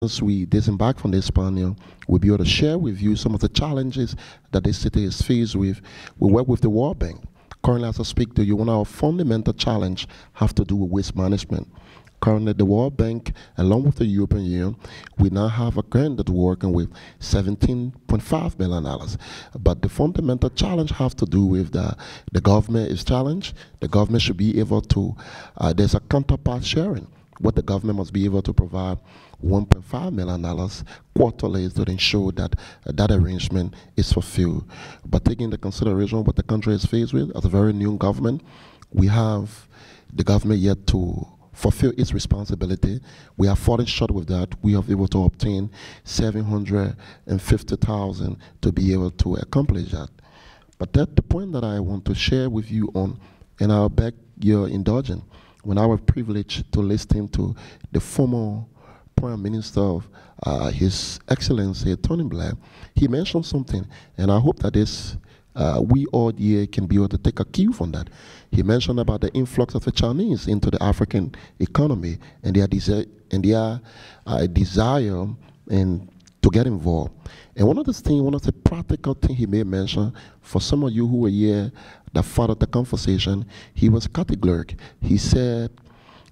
As we disembark from this panel, we'll be able to share with you some of the challenges that this city is faced with. We work with the World Bank. Currently, as I speak to you, one of our fundamental challenge have to do with waste management. Currently, the World Bank, along with the European Union, we now have a grant that we're working with $17.5 million. But the fundamental challenge have to do with the government is challenged. The government should be able to, there's a counterpart sharing. What the government must be able to provide $1.5 million quarterly to ensure that that arrangement is fulfilled. But taking into consideration what the country is faced with as a very new government, we have the government yet to fulfill its responsibility. We are falling short with that. We are able to obtain $750,000 to be able to accomplish that. But that's the point that I want to share with you on, and I'll beg your indulgence. When I was privileged to listen to the former Prime Minister of His Excellency Tony Blair, he mentioned something, and I hope that this we all here can be able to take a cue from that. He mentioned about the influx of the Chinese into the African economy and their desire to get involved. And one of the practical things he may mention, for some of you who were here that followed the conversation, he was categorical. He said,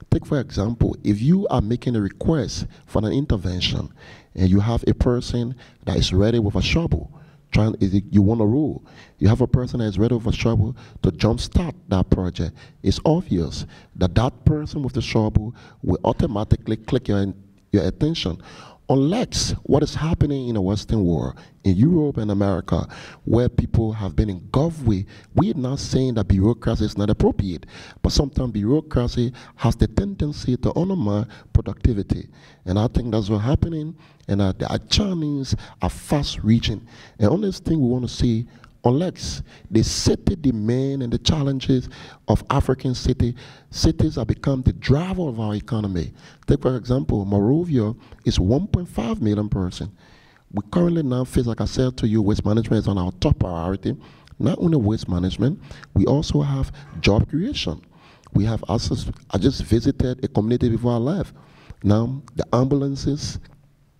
take for example, if you are making a request for an intervention and you have a person that is ready with a shovel, you want a rule, you have a person that is ready with a shovel to jumpstart that project, it's obvious that that person with the shovel will automatically click your attention. Unlike what is happening in the Western world, in Europe and America, where people have been engulfed with, we are not saying that bureaucracy is not appropriate, but sometimes bureaucracy has the tendency to undermine productivity. And I think that's what's happening, and the Chinese are fast reaching. And on this thing we want to see, unless the city demand and the challenges of African cities have become the driver of our economy. Take for example, Monrovia is 1.5 million person. We currently now face, like I said to you, waste management is on our top priority. Not only waste management, we also have job creation. We have access. I just visited a community before I left. Now the ambulances,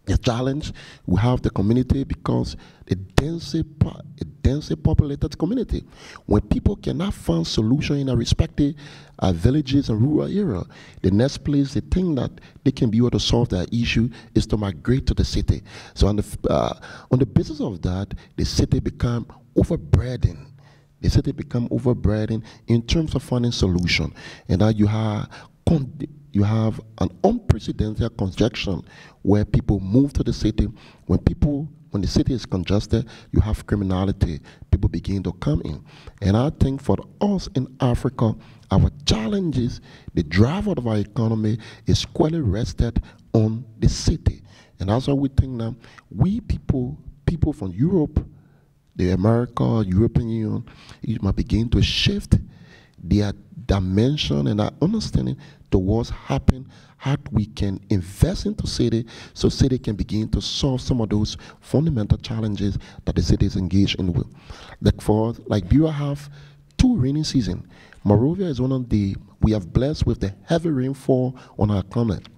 the challenge, we have the community because a densely populated community. When people cannot find solution in their respective villages and rural area, the next place they think that they can be able to solve that issue is to migrate to the city. So on the basis of that, the city become overburdened. The city become overburdened in terms of finding solution, and that you have an unprecedented conjunction where people move to the city. When the city is congested, you have criminality. People begin to come in. And I think for us in Africa, our challenges, the driver of our economy is squarely rested on the city. And that's why we think now, we people from Europe, the America, European Union, it might begin to shift their dimension and our understanding towards how we can invest into city so city can begin to solve some of those fundamental challenges that the city is engaged in with. Like Bureau have 2 rainy seasons. Monrovia is we have blessed with the heavy rainfall on our climate.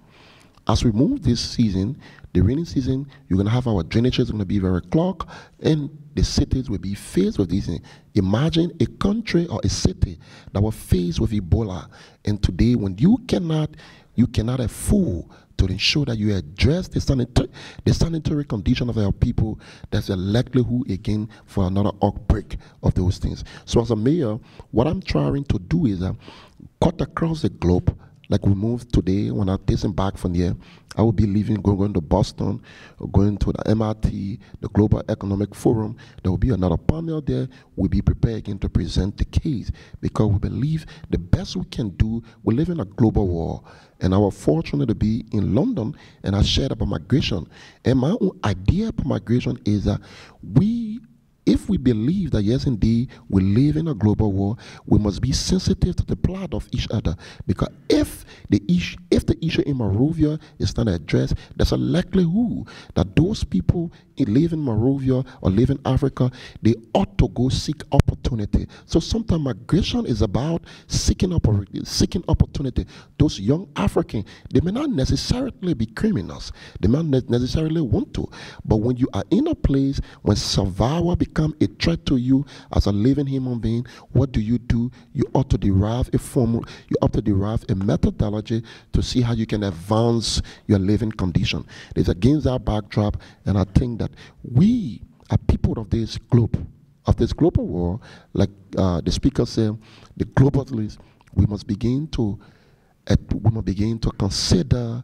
As we move this season, the rainy season, you're going to have our drainages going to be very clogged, and the cities will be faced with these things. Imagine a country or a city that was faced with Ebola, and today when you cannot afford to ensure that you address the sanitary condition of our people, there's a likelihood again for another outbreak of those things. So as a mayor, what I'm trying to do is cut across the globe. Like we moved today, when I disembark from here, I will be leaving, going to Boston, going to the MIT, the Global Economic Forum. There will be another panel there. We'll be prepared again to present the case because we believe the best we can do, we live in a global world. And I was fortunate to be in London, and I shared about migration. And my own idea about migration is that we if we believe that, yes, indeed, we live in a global war, we must be sensitive to the plight of each other. Because if the issue in Monrovia is not addressed, there's a likelihood that those people who live in Monrovia or live in Africa, they ought to go seek opportunity. So sometimes migration is about seeking opportunity. Those young Africans, they may not necessarily be criminals. They may not necessarily want to. But when you are in a place, when survival becomes a threat to you as a living human being, what do? You ought to derive a formula, you ought to derive a methodology to see how you can advance your living condition. It's against that backdrop, and I think that we are people of this global world, like the speaker said, the globalists, we must begin to consider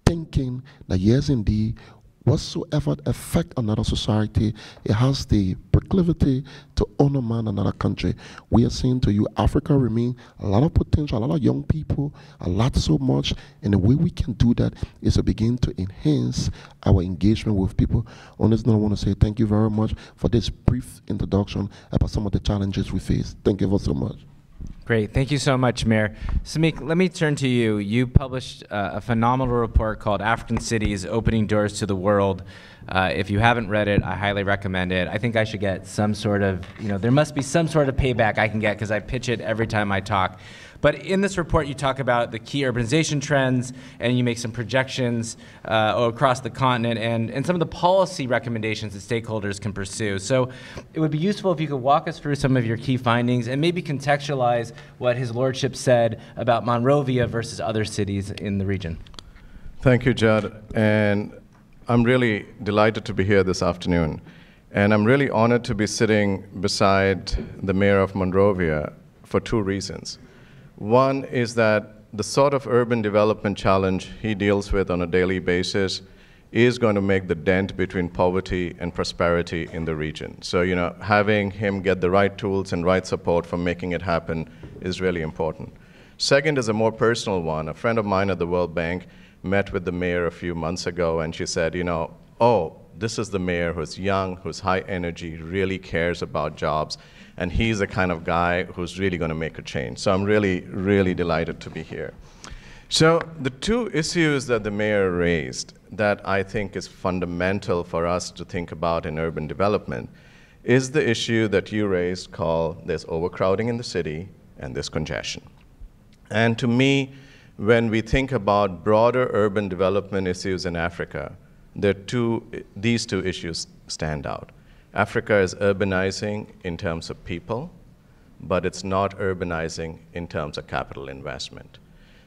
thinking that, yes, indeed, whatsoever affect another society, it has the proclivity to undermine another country. We are saying to you, Africa remains a lot of potential, a lot of young people, a lot so much, and the way we can do that is to begin to enhance our engagement with people. On this note, I want to say thank you very much for this brief introduction about some of the challenges we face. Thank you so much. Great. Thank you so much, Mayor. Samik, let me turn to you. You published a phenomenal report called African Cities Opening Doors to the World. If you haven't read it, I highly recommend it. I think I should get some sort of, there must be some sort of payback I can get because I pitch it every time I talk. But in this report, you talk about the key urbanization trends, and you make some projections across the continent and some of the policy recommendations that stakeholders can pursue. So it would be useful if you could walk us through some of your key findings and maybe contextualize what His Lordship said about Monrovia versus other cities in the region. Thank you, Judd. And I'm really delighted to be here this afternoon. And I'm really honored to be sitting beside the mayor of Monrovia for two reasons. One is that the sort of urban development challenge he deals with on a daily basis is going to make the dent between poverty and prosperity in the region. So, having him get the right tools and right support for making it happen is really important. Second is a more personal one. A friend of mine at the World Bank met with the mayor a few months ago, and she said, oh, this is the mayor who's young, who's high energy, really cares about jobs, and he's the kind of guy who's really going to make a change. So I'm really, really delighted to be here. So the two issues that the mayor raised that I think is fundamental for us to think about in urban development is the issue that you raised called there's overcrowding in the city and there's congestion. And to me, when we think about broader urban development issues in Africa, these two issues stand out. Africa is urbanizing in terms of people, but it's not urbanizing in terms of capital investment.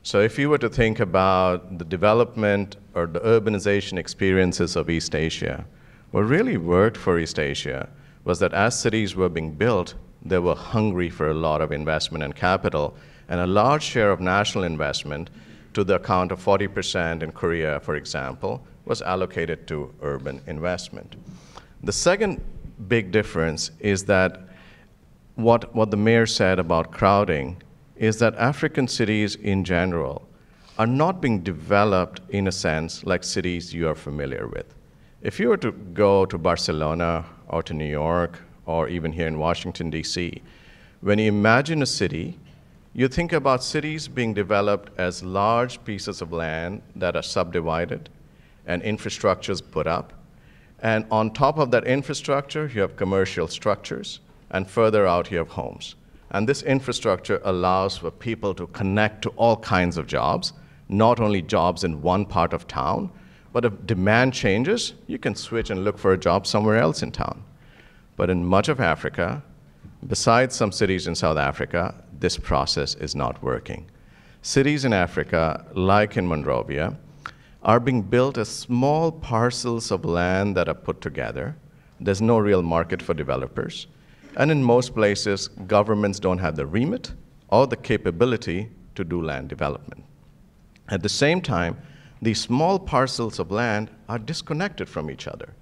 So if you were to think about the development or the urbanization experiences of East Asia, what really worked for East Asia was that as cities were being built, they were hungry for a lot of investment and capital, and a large share of national investment, to the account of 40% in Korea, for example, was allocated to urban investment. The second big difference is that what the mayor said about crowding is that African cities in general are not being developed in a sense like cities you are familiar with. If you were to go to Barcelona or to New York or even here in Washington, D.C., when you imagine a city, you think about cities being developed as large pieces of land that are subdivided and infrastructures put up. And on top of that infrastructure, you have commercial structures, and further out you have homes. And this infrastructure allows for people to connect to all kinds of jobs, not only jobs in one part of town, but if demand changes, you can switch and look for a job somewhere else in town. But in much of Africa, besides some cities in South Africa, this process is not working. Cities in Africa, like in Monrovia, are being built as small parcels of land that are put together. There's no real market for developers. And in most places, governments don't have the remit or the capability to do land development. At the same time, these small parcels of land are disconnected from each other.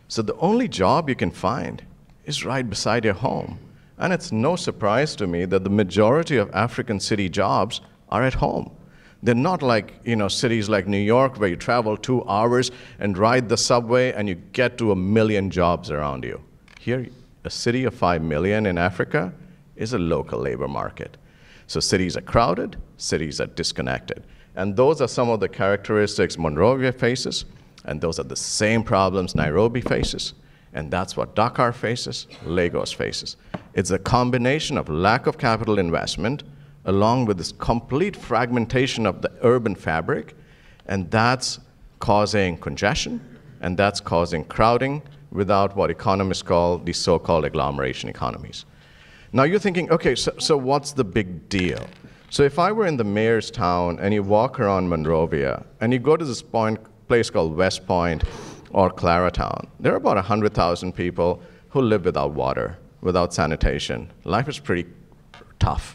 So the only job you can find is right beside your home. And it's no surprise to me that the majority of African city jobs are at home. They're not like, cities like New York where you travel 2 hours and ride the subway and you get to 1 million jobs around you. Here, A city of 5 million in Africa is a local labor market. So cities are crowded, cities are disconnected. And those are some of the characteristics Monrovia faces, and those are the same problems Nairobi faces, and that's what Dakar faces, Lagos faces. It's a combination of lack of capital investment along with this complete fragmentation of the urban fabric, and that's causing congestion, and that's causing crowding without what economists call the so-called agglomeration economies. Now you're thinking, okay, so what's the big deal? So if I were in the mayor's town and you walk around Monrovia and you go to this place called West Point or Claratown, there are about 100,000 people who live without water, without sanitation. Life is pretty tough.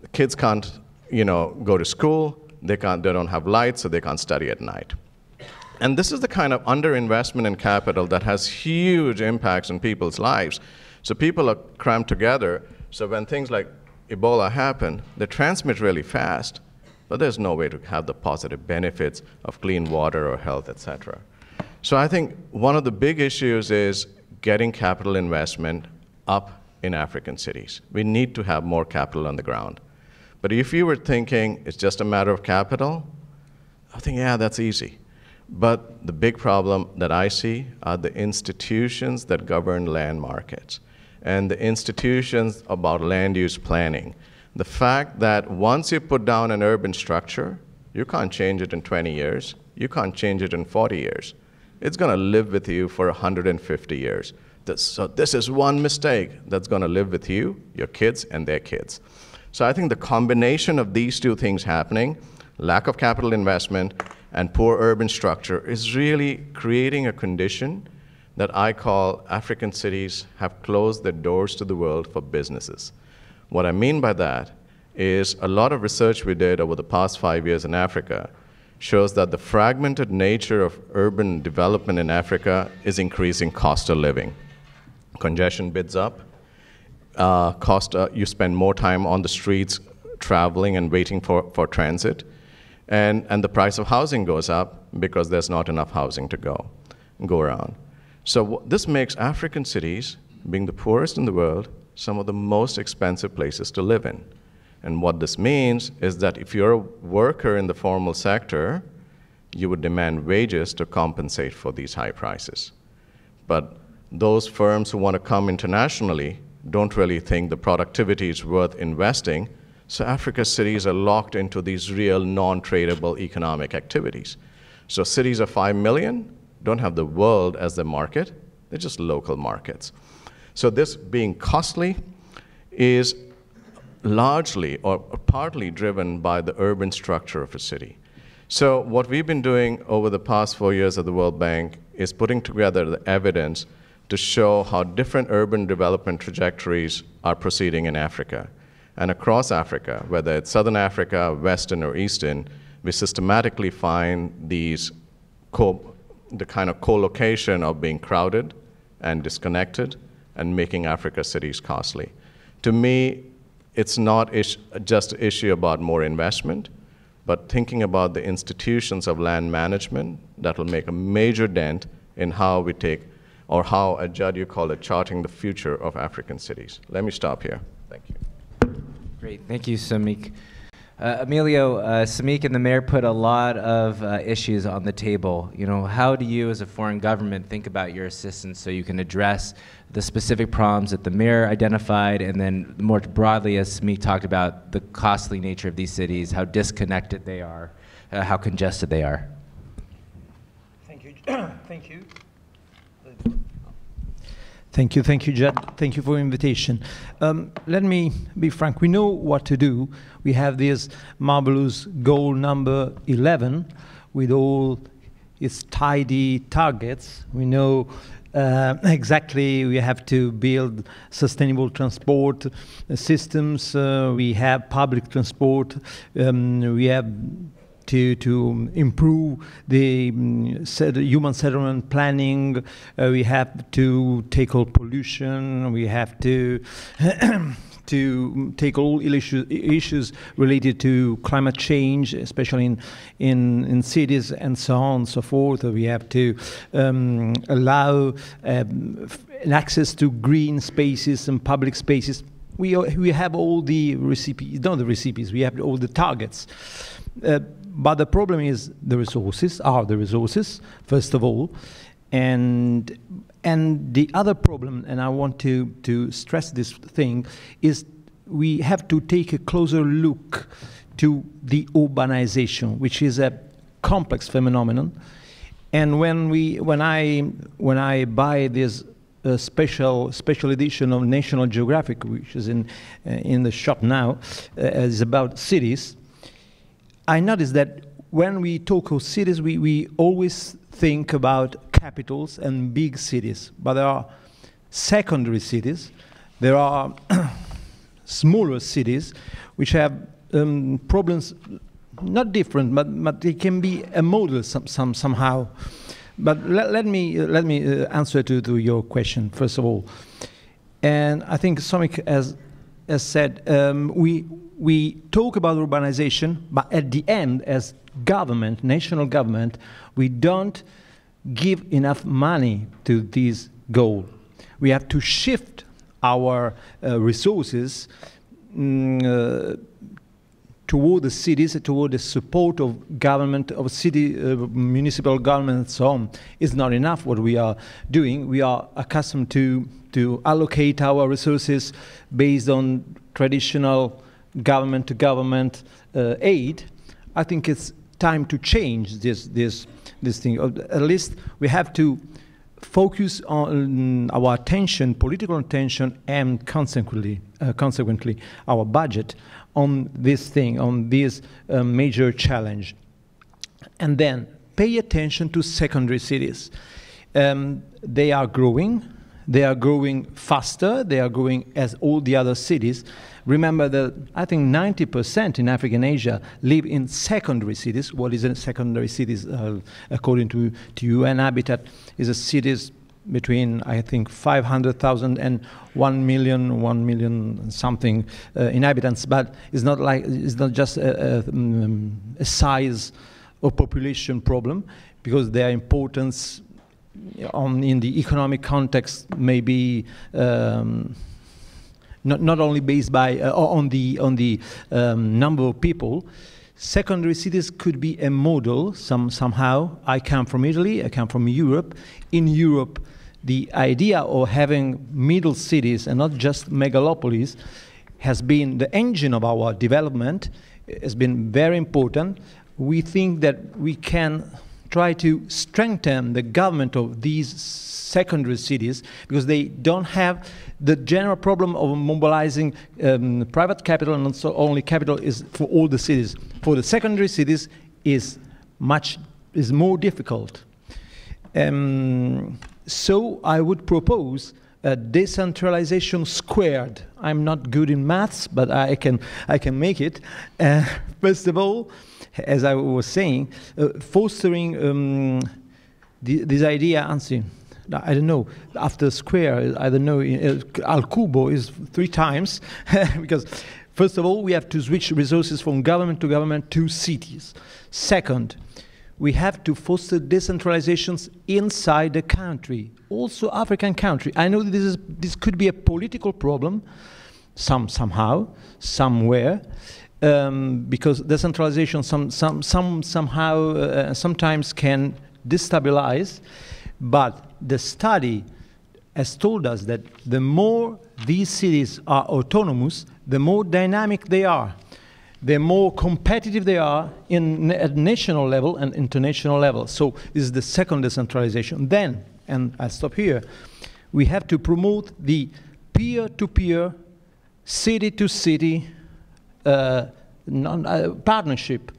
The kids can't, go to school. They don't have lights, so they can't study at night. And this is the kind of underinvestment in capital that has huge impacts on people's lives. So people are crammed together. So when things like Ebola happen, they transmit really fast, but there's no way to have the positive benefits of clean water or health, et cetera. So I think one of the big issues is getting capital investment up in African cities. We need to have more capital on the ground. But if you were thinking it's just a matter of capital, I think, yeah, that's easy. But the big problem that I see are the institutions that govern land markets and the institutions about land use planning. The fact that once you put down an urban structure, you can't change it in 20 years. You can't change it in 40 years. It's going to live with you for 150 years. So this is one mistake that's going to live with you, your kids, and their kids. So I think the combination of these two things happening, lack of capital investment and poor urban structure, is really creating a condition that I call African cities have closed their doors to the world for businesses. What I mean by that is a lot of research we did over the past 5 years in Africa shows that the fragmented nature of urban development in Africa is increasing cost of living. Congestion bids up. You spend more time on the streets traveling and waiting for transit. And the price of housing goes up because there's not enough housing to go around. So this makes African cities, being the poorest in the world, some of the most expensive places to live in. And what this means is that if you're a worker in the formal sector, you would demand wages to compensate for these high prices. But those firms who want to come internationally don't really think the productivity is worth investing, so Africa's cities are locked into these real non-tradable economic activities. So cities of 5 million don't have the world as their market, they're just local markets. So this being costly is largely or partly driven by the urban structure of a city. So what we've been doing over the past 4 years at the World Bank is putting together the evidence to show how different urban development trajectories are proceeding in Africa. And across Africa, whether it's Southern Africa, Western, or Eastern, we systematically find these the kind of co-location of being crowded and disconnected and making Africa cities costly. To me, it's not just an issue about more investment, but thinking about the institutions of land management that will make a major dent in how we take, or how, Judd, you call it, charting the future of African cities. Let me stop here. Thank you. Great, thank you, Samik. Emilio, Samik and the mayor put a lot of issues on the table. How do you as a foreign government think about your assistance so you can address the specific problems that the mayor identified, and then more broadly, as Samik talked about, the costly nature of these cities, how disconnected they are, how congested they are? Thank you. Thank you. Thank you, Judd. Thank you for the invitation. Let me be frank. We know what to do. We have this marvelous goal number 11 with all its tidy targets. We know exactly we have to build sustainable transport systems. We have public transport. We have to improve the human settlement planning. We have to tackle pollution. We have to to take all issues related to climate change, especially in cities and so on and so forth. We have to allow access to green spaces and public spaces. We have all the recipes, not the recipes, we have all the targets. But the problem is the resources, first of all. And the other problem, and I want to stress this thing, is we have to take a closer look to the urbanization, which is a complex phenomenon. And when I buy this special edition of National Geographic, which is in the shop now, is about cities, I noticed that when we talk of cities, we always think about capitals and big cities, but there are secondary cities, there are smaller cities which have problems, not different, but they can be a model somehow. But let me answer to your question first of all. And I think Somik has said we talk about urbanization, but at the end, as government, national government, we don't give enough money to this goal. We have to shift our resources toward the cities, toward the support of government, of city, municipal government, and so on. It's not enough what we are doing. We are accustomed to allocate our resources based on traditional government-to-government aid. I think it's time to change this thing. At least we have to focus on our attention, political attention, and consequently our budget on this thing, on this major challenge. And then pay attention to secondary cities. They are growing faster, they are growing as all the other cities. Remember that I think 90% in Africa and Asia live in secondary cities. What is a secondary cities? According to UN Habitat, is a cities between, I think, 500,000 and 1 million something inhabitants. But it's not just a size or population problem, because their importance in the economic context may be not only based on the number of people. Secondary cities could be a model somehow. I come from Italy, I come from Europe. In Europe, the idea of having middle cities and not just megalopolis has been the engine of our development. It has been very important. We think that we can try to strengthen the government of these secondary cities, because they don't have the general problem of mobilizing private capital, and not only capital is for all the cities. For the secondary cities is more difficult. So I would propose a decentralization squared. I'm not good in maths, but I can make it. First of all, as I was saying, fostering this idea, I don't know, after square, I don't know, al cubo is 3 times, because first of all, we have to switch resources from government to government to cities. Second, we have to foster decentralizations inside the country, also African country. I know that this could be a political problem, somehow, somewhere, because decentralization somehow sometimes can destabilize, but the study has told us that the more these cities are autonomous, the more dynamic they are, the more competitive they are at national level and international level. So this is the second decentralization. Then, and I'll stop here, we have to promote the peer-to-peer, city-to-city partnership.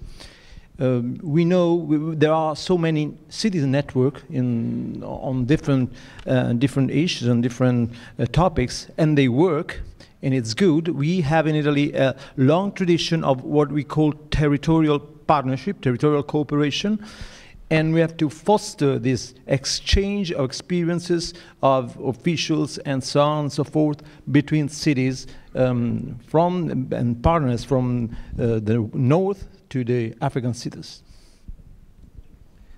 We know there are so many cities network on different issues and different topics, and they work, and it's good. We have in Italy a long tradition of what we call territorial partnership, territorial cooperation, and we have to foster this exchange of experiences of officials and so on and so forth between cities and partners from the north to the African cities.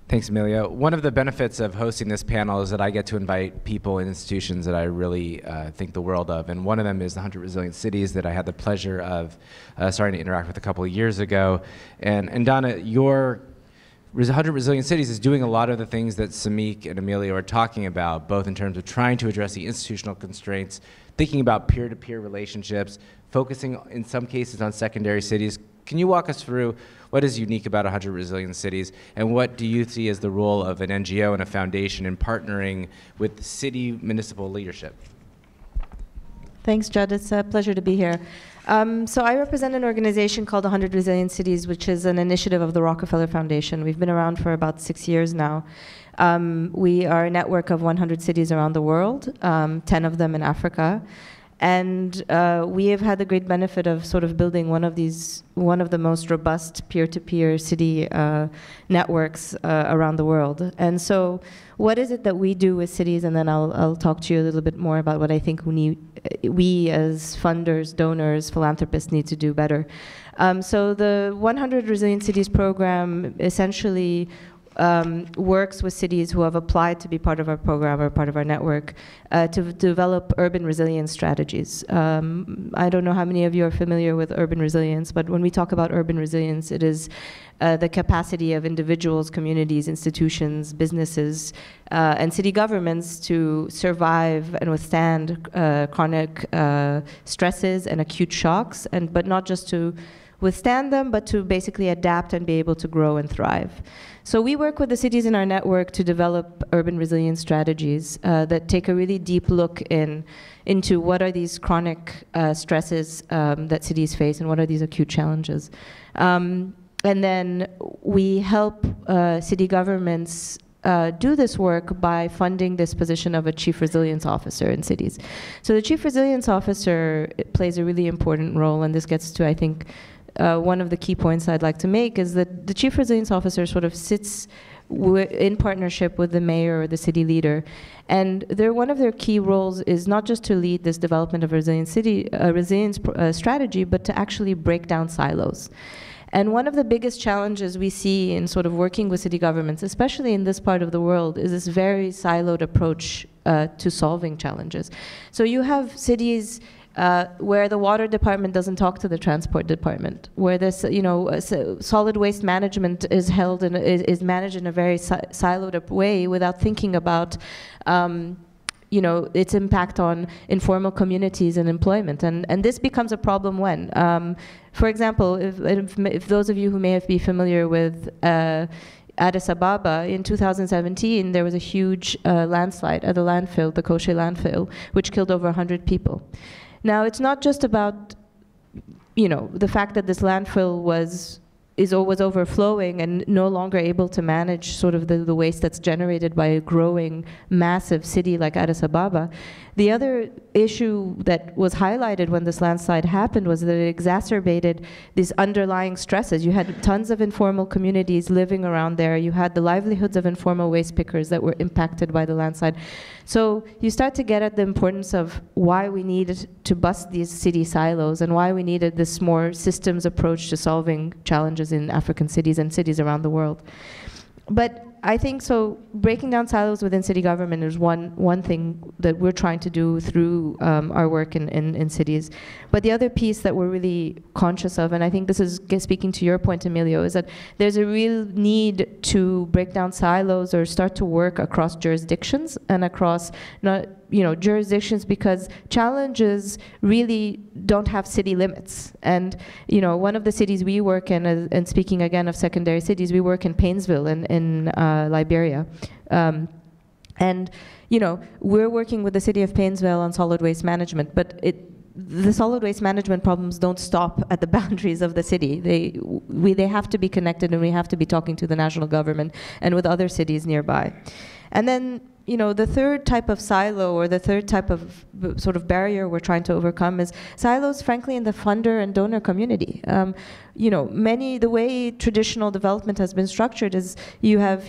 Thanks, Emilio. One of the benefits of hosting this panel is that I get to invite people and institutions that I really think the world of, and one of them is the 100 Resilient Cities that I had the pleasure of starting to interact with a couple of years ago. And Donna, your 100 Resilient Cities is doing a lot of the things that Samik and Emilio are talking about, both in terms of trying to address the institutional constraints, thinking about peer-to-peer relationships, focusing in some cases on secondary cities. Can you walk us through what is unique about 100 Resilient Cities, and what do you see as the role of an NGO and a foundation in partnering with city municipal leadership? Thanks, Judd. It's a pleasure to be here. So I represent an organization called 100 Resilient Cities, which is an initiative of the Rockefeller Foundation. We've been around for about 6 years now. We are a network of 100 cities around the world, 10 of them in Africa. And we have had the great benefit of sort of building one of the most robust peer-to-peer city networks around the world. And so what is it that we do with cities? And then I'll talk to you a little bit more about what I think we as funders, donors, philanthropists need to do better. So the 100 Resilient Cities program essentially works with cities who have applied to be part of our program or part of our network to develop urban resilience strategies. I don't know how many of you are familiar with urban resilience, but when we talk about urban resilience, it is the capacity of individuals, communities, institutions, businesses, and city governments to survive and withstand chronic stresses and acute shocks, but not just to withstand them, but to basically adapt and be able to grow and thrive. So we work with the cities in our network to develop urban resilience strategies that take a really deep look into what are these chronic stresses that cities face and what are these acute challenges. And then we help city governments do this work by funding this position of a chief resilience officer in cities. So the chief resilience officer plays a really important role, and this gets to, I think, one of the key points I'd like to make is that the chief resilience officer sort of sits in partnership with the mayor or the city leader, and one of their key roles is not just to lead this development of resilience strategy, but to actually break down silos. And one of the biggest challenges we see in sort of working with city governments, especially in this part of the world, is this very siloed approach to solving challenges. So you have cities where the water department doesn't talk to the transport department, where this, solid waste management is managed in a very siloed up way without thinking about, its impact on informal communities and employment. And this becomes a problem when, for example, if those of you who may be familiar with Addis Ababa, in 2017, there was a huge landslide at the landfill, the Koshe landfill, which killed over 100 people. Now, it's not just about, the fact that this landfill was overflowing and no longer able to manage sort of the waste that's generated by a growing massive city like Addis Ababa. The other issue that was highlighted when this landslide happened was that it exacerbated these underlying stresses. You had tons of informal communities living around there. You had the livelihoods of informal waste pickers that were impacted by the landslide. So you start to get at the importance of why we needed to bust these city silos and why we needed this more systems approach to solving challenges in African cities and cities around the world. But I think so breaking down silos within city government is one thing that we're trying to do through our work in cities. But the other piece that we're really conscious of, and I think this is speaking to your point, Emilio, is that there's a real need to break down silos or start to work across jurisdictions and across jurisdictions, because challenges really don't have city limits. And one of the cities we work in, and speaking again of secondary cities, we work in Painesville in Liberia. And we're working with the city of Painesville on solid waste management, but the solid waste management problems don't stop at the boundaries of the city. They have to be connected, and we have to be talking to the national government and with other cities nearby. And then the third type of silo, or the third type of sort of barrier we're trying to overcome, is silos, frankly, in the funder and donor community. The way traditional development has been structured is you have,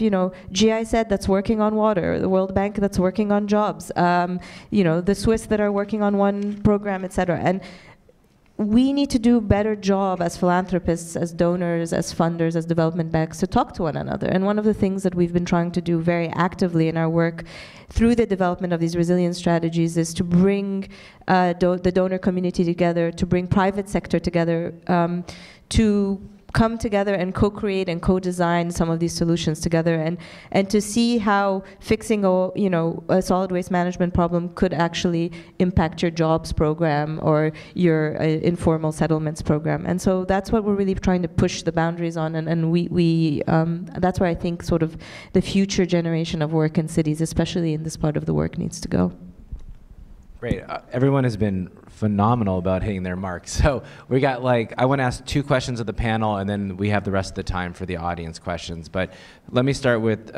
GIZ that's working on water, the World Bank that's working on jobs, the Swiss that are working on one program, et cetera. And we need to do a better job as philanthropists, as donors, as funders, as development banks to talk to one another. And one of the things that we've been trying to do very actively in our work through the development of these resilience strategies is to bring the donor community together, to bring private sector together, to come together and co-create and co-design some of these solutions together, and to see how fixing a solid waste management problem could actually impact your jobs program or your informal settlements program. And so that's what we're really trying to push the boundaries on, and we that's where I think sort of the future generation of work in cities, especially in this part of the work, needs to go. Great. Everyone has been phenomenal about hitting their marks. So we got I want to ask 2 questions of the panel, and then we have the rest of the time for the audience questions. But let me start with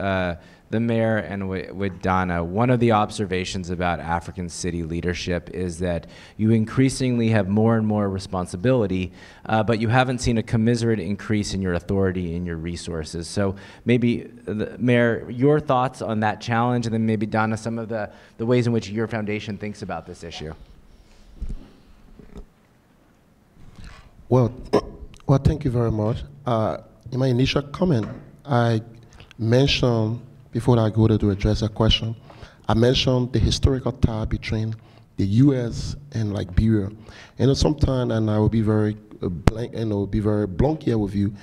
the mayor and with Donna. One of the observations about African city leadership is that you increasingly have more and more responsibility, but you haven't seen a commensurate increase in your authority and your resources. So maybe, Mayor, your thoughts on that challenge, and then maybe, Donna, some of the ways in which your foundation thinks about this issue. Well, thank you very much. In my initial comment, I mentioned, before I go to address a question, I mentioned the historical tie between the U.S. and Liberia. And sometimes, and I will be very blunt here with you,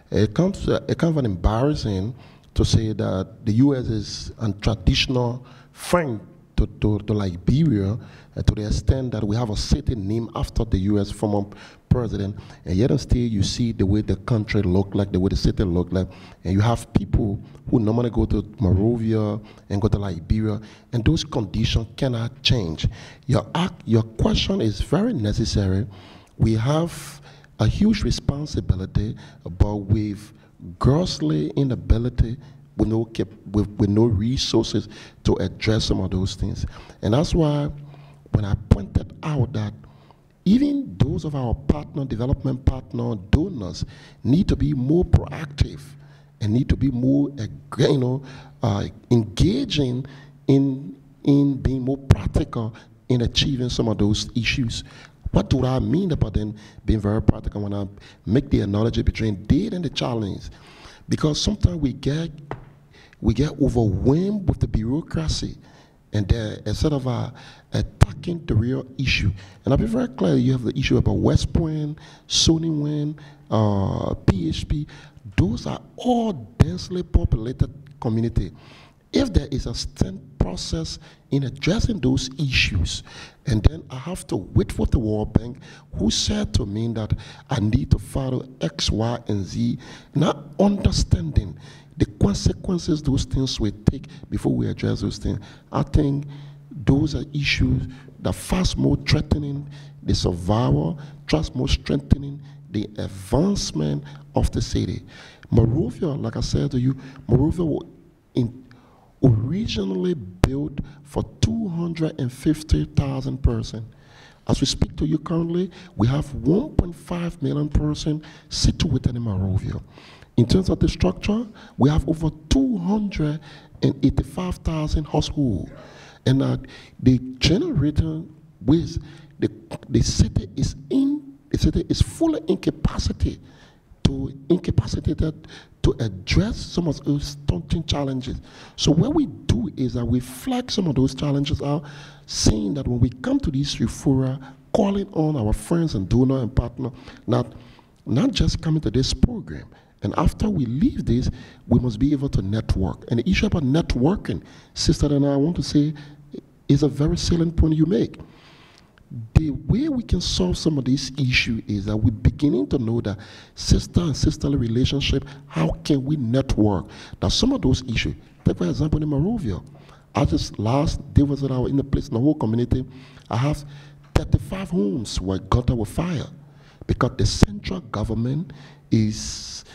it comes kind of an embarrassing to say that the U.S. is a traditional friend to Liberia, to the extent that we have a city named after the U.S. former president, and yet and still you see the way the country look like, the way the city look like, and you have people who normally go to Monrovia and go to Liberia, and those conditions cannot change. Your question is very necessary. We have a huge responsibility, but with grossly inability, with no resources to address some of those things. And that's why when I pointed out that even those of our development partner donors need to be more proactive and need to be more engaging in being more practical in achieving some of those issues. What do I mean about them being very practical when I make the analogy between data and the challenge? Because sometimes we get overwhelmed with the bureaucracy, and instead of attacking the real issue. And I'll be very clear, you have the issue about West Point, Sony Wind, PHP. Those are all densely populated community. If there is a STEM process in addressing those issues, and then I have to wait for the World Bank, who said to me that I need to follow X, Y, and Z, not understanding the consequences those things will take before we address those things. I think those are issues that fast more threatening the survival, fast more strengthening the advancement of the city. Monrovia, like I said to you, Monrovia was originally built for 250,000 persons. As we speak to you currently, we have 1.5 million persons situated in Monrovia. In terms of the structure, we have over 285,000 households. And the generator with the city is fully incapacitated to address some of those daunting challenges. So what we do is that we flag some of those challenges out, saying that when we come to this referral, calling on our friends and donor and partner, not just coming to this program. And after we leave this, we must be able to network. And the issue about networking, Sister and I want to say, is a very salient point you make. The way we can solve some of these issues is that we're beginning to know that sister and sisterly relationship, how can we network? That some of those issues, take for example in Monrovia, I just last day was in the place in the whole community, I have 35 homes where gutter with fire because the central government has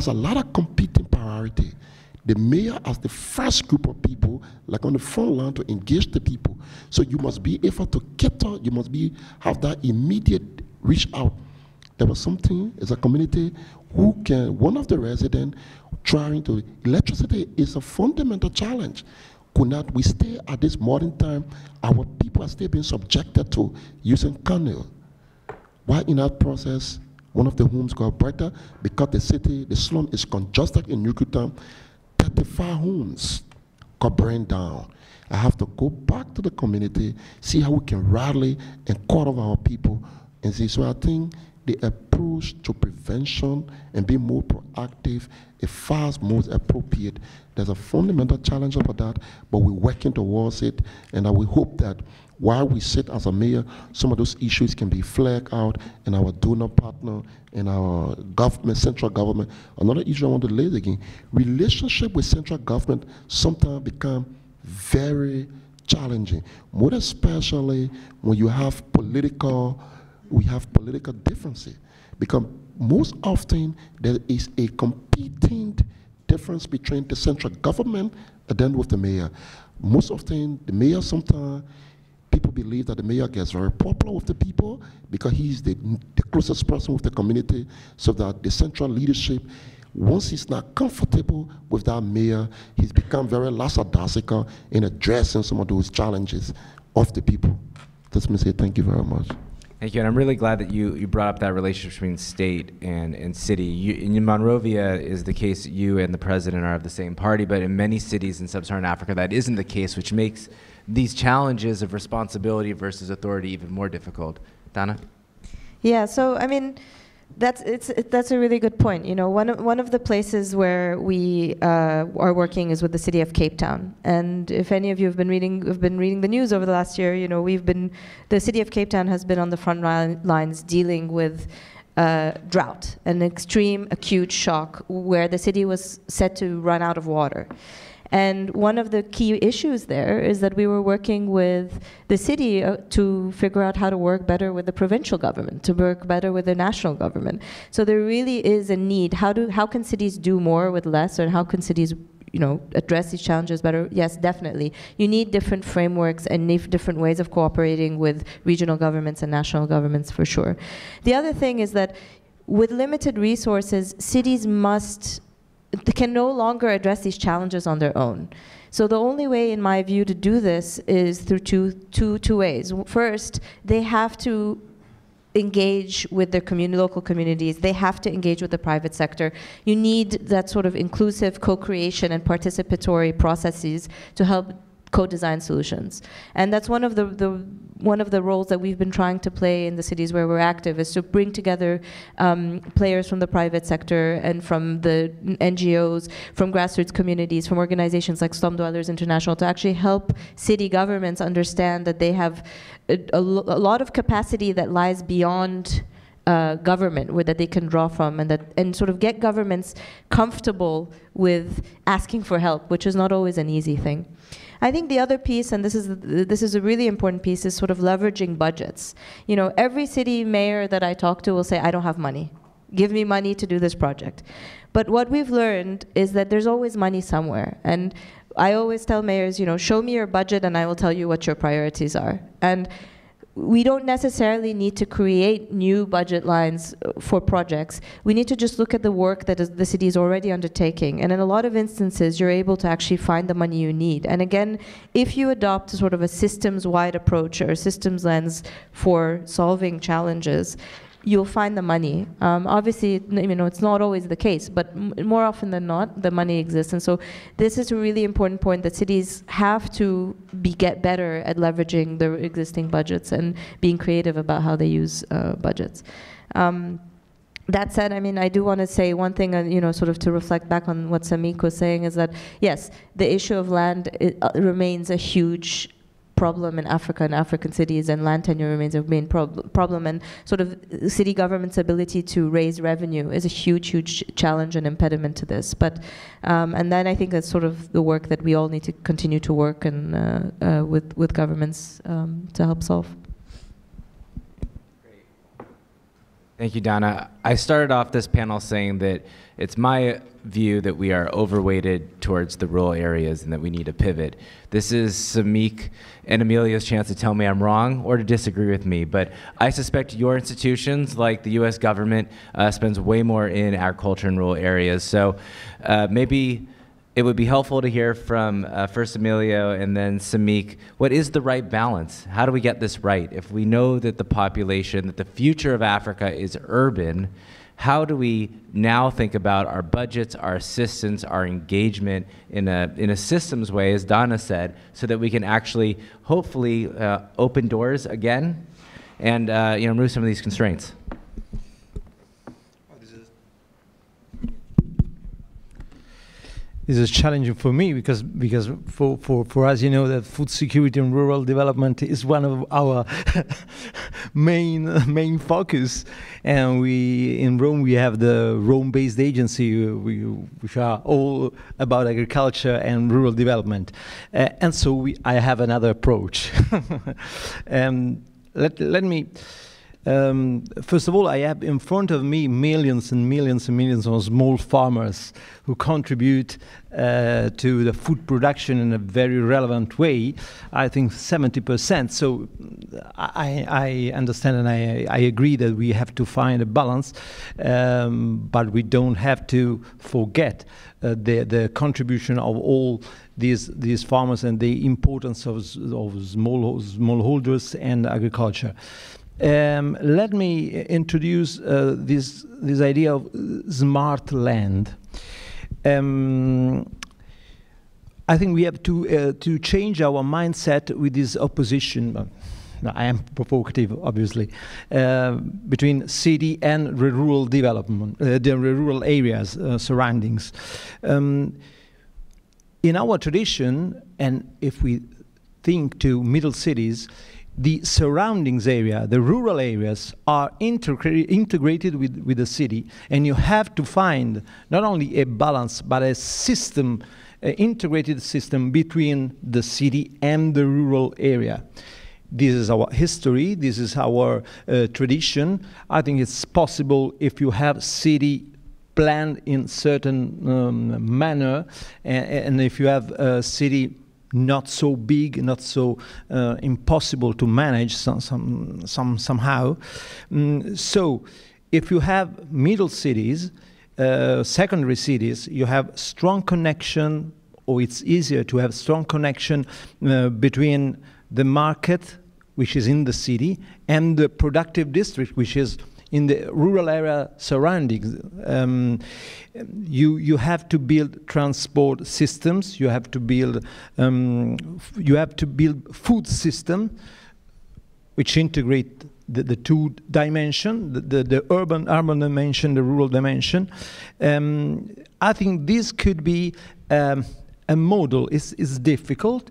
a lot of competing priority. The mayor has the first group of people, like on the front line, to engage the people. So you must be able to cater, you must have that immediate reach out. There was something as a community one of the residents trying to, electricity is a fundamental challenge. Could not we stay at this modern time, our people are still being subjected to using candle. While in that process, one of the homes got brighter because the slum is congested in Nukuta. 35 homes got burned down. I have to go back to the community, see how we can rally and call of our people and see. So I think the approach to prevention and being more proactive is far most appropriate. There's a fundamental challenge about that, but we're working towards it, and I will hope that while we sit as a mayor, some of those issues can be flagged out in our donor partner, in our government, central government. Another issue I want to raise again, relationship with central government sometimes become very challenging, more especially when you have political differences, because most often there is a competing difference between the central government and then with the mayor. Most often the mayor, sometimes people believe that the mayor gets very popular with the people because he's the closest person with the community, so that the central leadership, once he's not comfortable with that mayor, he's become very lackadaisical in addressing some of those challenges of the people. Let me say thank you very much. Thank you, and I'm really glad that you brought up that relationship between state and city. In Monrovia is the case you and the president are of the same party, but in many cities in sub-Saharan Africa that isn't the case, which makes these challenges of responsibility versus authority even more difficult. Dana? Yeah, so I mean, that's a really good point. You know, one of the places where we are working is with the city of Cape Town. And if any of you have been reading the news over the last year, you know, the city of Cape Town has been on the front lines dealing with drought, an extreme acute shock where the city was set to run out of water. And one of the key issues there is that we were working with the city to figure out how to work better with the provincial government, to work better with the national government. So there really is a need. How can cities do more with less, and how can cities, you know, address these challenges better? Yes, definitely. You need different frameworks and different ways of cooperating with regional governments and national governments, for sure. The other thing is that with limited resources, cities can no longer address these challenges on their own. So the only way, in my view, to do this is through two ways. First, they have to engage with their local communities. They have to engage with the private sector. You need that sort of inclusive co-creation and participatory processes to help co-design solutions. And that's one of the roles that we've been trying to play in the cities where we're active, is to bring together players from the private sector and from the NGOs, from grassroots communities, from organizations like Slum Dwellers International, to actually help city governments understand that they have a lot of capacity that lies beyond government, that they can draw from, and sort of get governments comfortable with asking for help, which is not always an easy thing. I think the other piece, and this is a really important piece, is sort of leveraging budgets. You know, every city mayor that I talk to will say, I don't have money. Give me money to do this project. But what we've learned is that there's always money somewhere. And I always tell mayors, you know, show me your budget and I will tell you what your priorities are. And we don't necessarily need to create new budget lines for projects. We need to just look at the work that the city is already undertaking. And in a lot of instances, you're able to actually find the money you need. And again, if you adopt sort of a systems-wide approach or a systems lens for solving challenges, you'll find the money. Obviously, you know, it's not always the case, but more often than not, the money exists. And so this is a really important point, that cities have to get better at leveraging their existing budgets and being creative about how they use budgets. That said, I mean, I do want to say one thing, you know, sort of to reflect back on what Samik was saying, is that, yes, the issue of land remains a huge problem in Africa and African cities, and land tenure remains a main problem, and sort of city government's ability to raise revenue is a huge challenge and impediment to this. But and then I think that's sort of the work that we all need to continue to work and with governments to help solve. Thank you, Dana. I started off this panel saying that it's my view that we are overweighted towards the rural areas and that we need to pivot. This is Samik and Amelia's chance to tell me I'm wrong or to disagree with me, but I suspect your institutions, like the US government, spends way more in agriculture in rural areas. So maybe it would be helpful to hear from first Emilio and then Samik, what is the right balance? How do we get this right? If we know that the population, that the future of Africa is urban, how do we now think about our budgets, our assistance, our engagement in a systems way, as Donna said, so that we can actually, hopefully, open doors again and remove some of these constraints? This is challenging for me because for us, you know, that food security and rural development is one of our main focus. And in Rome we have the Rome-based agency, which are all about agriculture and rural development. And so I have another approach. Let me. First of all, I have in front of me millions and millions and millions of small farmers who contribute to the food production in a very relevant way. I think 70%. So I understand and I agree that we have to find a balance, but we don't have to forget the contribution of all these farmers and the importance of smallholders and agriculture. Let me introduce this idea of smart land. I think we have to change our mindset with this opposition. I am provocative, obviously, between city and rural development, the rural areas, surroundings. In our tradition, and if we think to middle cities, the surroundings area, the rural areas, are integrated with the city, and you have to find not only a balance, but a system, an integrated system between the city and the rural area. This is our history, this is our tradition. I think it's possible if you have city planned in certain manner, and if you have a city not so big, not so impossible to manage somehow. So if you have middle cities, secondary cities, you have strong connection, or it's easier to have strong connection between the market, which is in the city, and the productive district, which is in the rural area surroundings. You have to build transport systems. You have to build food system, which integrate the two dimension, the urban dimension, the rural dimension. I think this could be a model. It's difficult,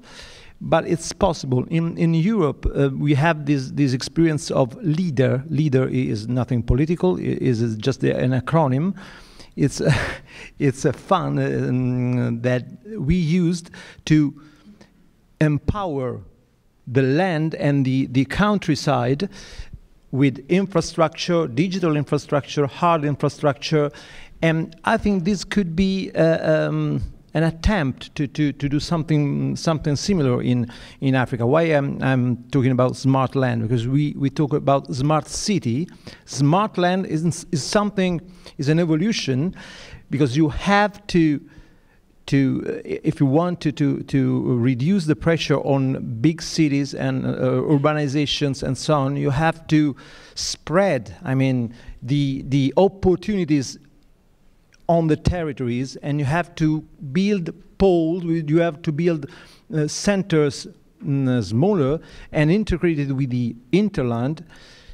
but it's possible. In Europe, we have this experience of LEADER. LEADER is nothing political. It is just an acronym. It's a fund that we used to empower the land and the countryside with infrastructure, digital infrastructure, hard infrastructure, and I think this could be an attempt to do something similar in Africa. Why I'm talking about smart land? Because we talk about smart city. Smart land is an evolution, because you have to if you want to reduce the pressure on big cities and urbanizations and so on, you have to spread, I mean, the opportunities on the territories, and you have to build poles, you have to build centers smaller and integrated with the interland,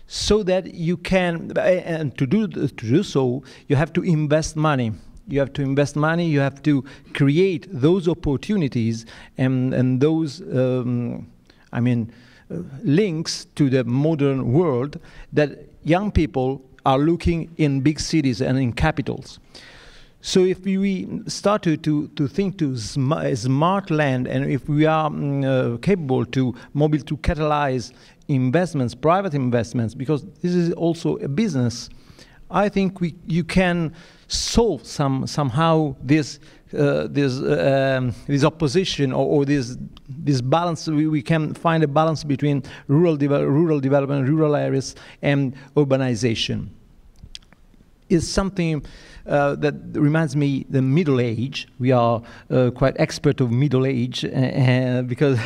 so that you can, and to do so, you have to invest money. You have to invest money, you have to create those opportunities and those, links to the modern world that young people are looking in big cities and in capitals. So if we start to think to smart land, and if we are capable to catalyze investments, private investments, because this is also a business, I think you can solve somehow this opposition or this balance. We can find a balance between rural development, rural areas, and urbanization. is something that reminds me the Middle Age. We are quite expert of Middle Age because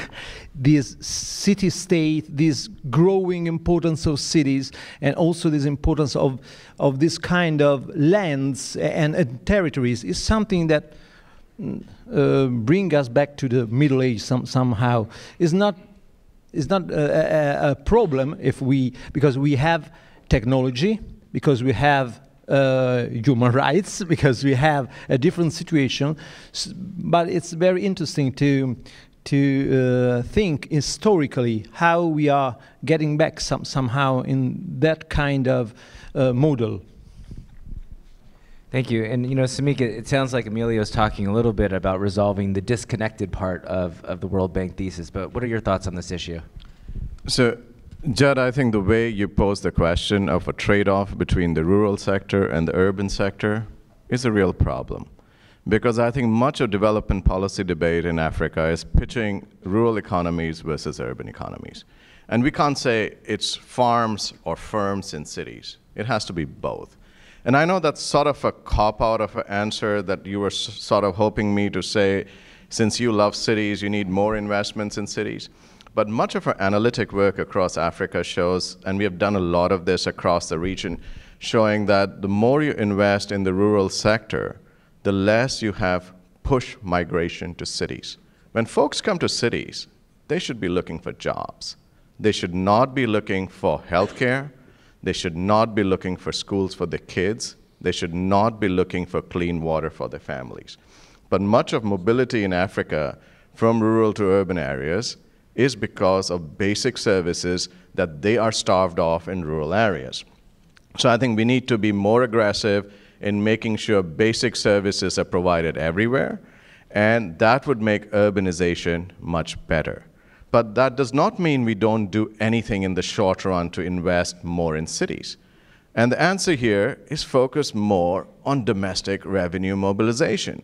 this city-state, this growing importance of cities, and also this importance of this kind of lands and territories is something that bring us back to the Middle Age somehow. It's not a problem because we have technology, because we have human rights, because we have a different situation. But it's very interesting to think historically how we are getting back somehow in that kind of model. Thank you. And Samik, it sounds like Emilio's talking a little bit about resolving the disconnected part of the World Bank thesis, but what are your thoughts on this issue? So, Judd, I think the way you pose the question of a trade-off between the rural sector and the urban sector is a real problem. Because I think much of development policy debate in Africa is pitching rural economies versus urban economies. And we can't say it's farms or firms in cities. It has to be both. And I know that's sort of a cop-out of an answer that you were sort of hoping me to say, since you love cities, you need more investments in cities. But much of our analytic work across Africa shows, and we have done a lot of this across the region, showing that the more you invest in the rural sector, the less you have push migration to cities. When folks come to cities, they should be looking for jobs. They should not be looking for healthcare. They should not be looking for schools for their kids. They should not be looking for clean water for their families. But much of mobility in Africa from rural to urban areas is because of basic services that they are starved of in rural areas. So I think we need to be more aggressive in making sure basic services are provided everywhere, and that would make urbanization much better. But that does not mean we don't do anything in the short run to invest more in cities. And the answer here is focus more on domestic revenue mobilization.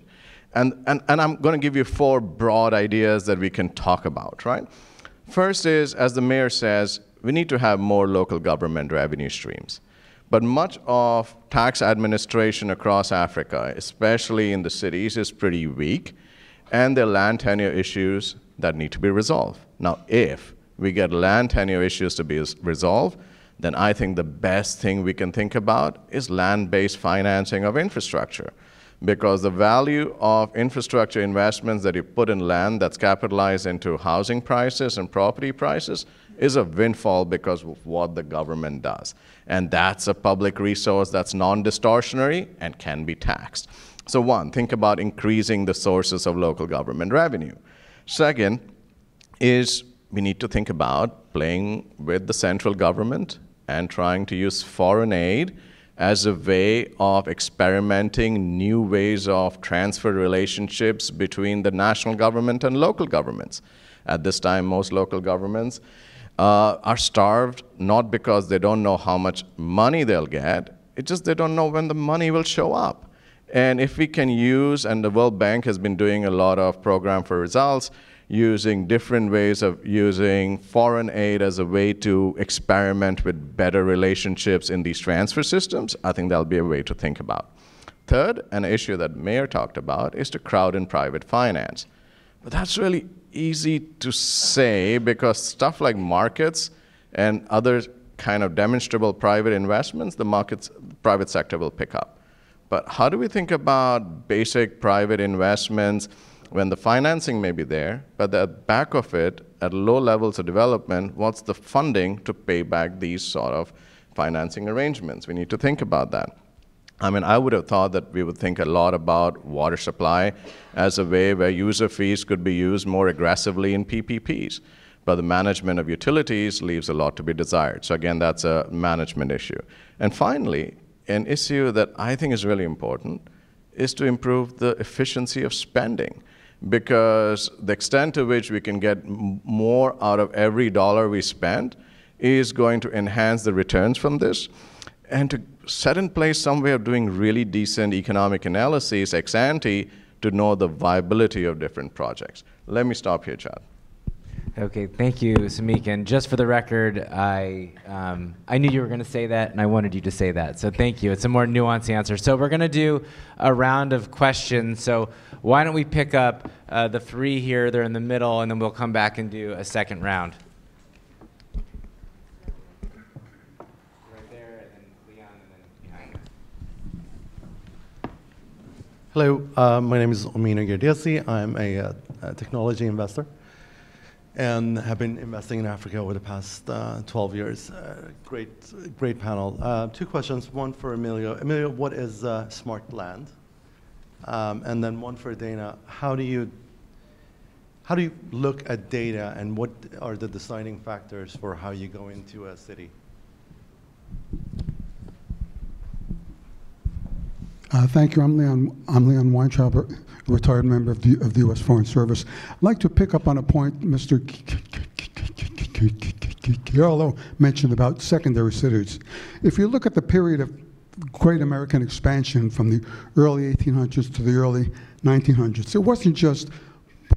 And I'm going to give you 4 broad ideas that we can talk about, right? First is, as the mayor says, we need to have more local government revenue streams. But much of tax administration across Africa, especially in the cities, is pretty weak, and there are land tenure issues that need to be resolved. Now, if we get land tenure issues to be resolved, then I think the best thing we can think about is land-based financing of infrastructure. Because the value of infrastructure investments that you put in land that's capitalized into housing prices and property prices is a windfall because of what the government does. And that's a public resource that's non-distortionary and can be taxed. So 1, think about increasing the sources of local government revenue. Second is we need to think about playing with the central government and trying to use foreign aid as a way of experimenting new ways of transfer relationships between the national government and local governments. At this time, most local governments are starved, not because they don't know how much money they'll get, it's just they don't know when the money will show up. And if we can use, and the World Bank has been doing a lot of program for results, using different ways of using foreign aid as a way to experiment with better relationships in these transfer systems, I think that'll be a way to think about. Third, an issue that Mayor talked about, is to crowd in private finance. But that's really easy to say because stuff like markets and other kind of demonstrable private investments, the private sector will pick up. But how do we think about basic private investments when the financing may be there, but at the back of it, at low levels of development, what's the funding to pay back these sort of financing arrangements? We need to think about that. I mean, I would have thought that we would think a lot about water supply as a way where user fees could be used more aggressively in PPPs. But the management of utilities leaves a lot to be desired. So again, that's a management issue. And finally, an issue that I think is really important is to improve the efficiency of spending. Because the extent to which we can get more out of every dollar we spend is going to enhance the returns from this. And to set in place some way of doing really decent economic analyses ex ante to know the viability of different projects. Let me stop here, Chad. Okay, thank you, Samik. And just for the record, I knew you were going to say that, and I wanted you to say that. So thank you. It's a more nuanced answer. So we're going to do a round of questions. So why don't we pick up the three here? They're in the middle, and then we'll come back and do a second round. Right there, and then Leon, and then behind. Hello, my name is Omino Gerdiasi. I'm a technology investor and have been investing in Africa over the past 12 years. Great panel. Two questions, one for Emilio. Emilio, what is smart land? And then one for Dana. How do you look at data, and what are the deciding factors for how you go into a city? Thank you. I'm Leon Weintraub, a retired member of the U.S. Foreign Service. I'd like to pick up on a point Mr. Chiarlo mentioned about secondary cities. If you look at the period of great American expansion from the early 1800s to the early 1900s, it wasn't just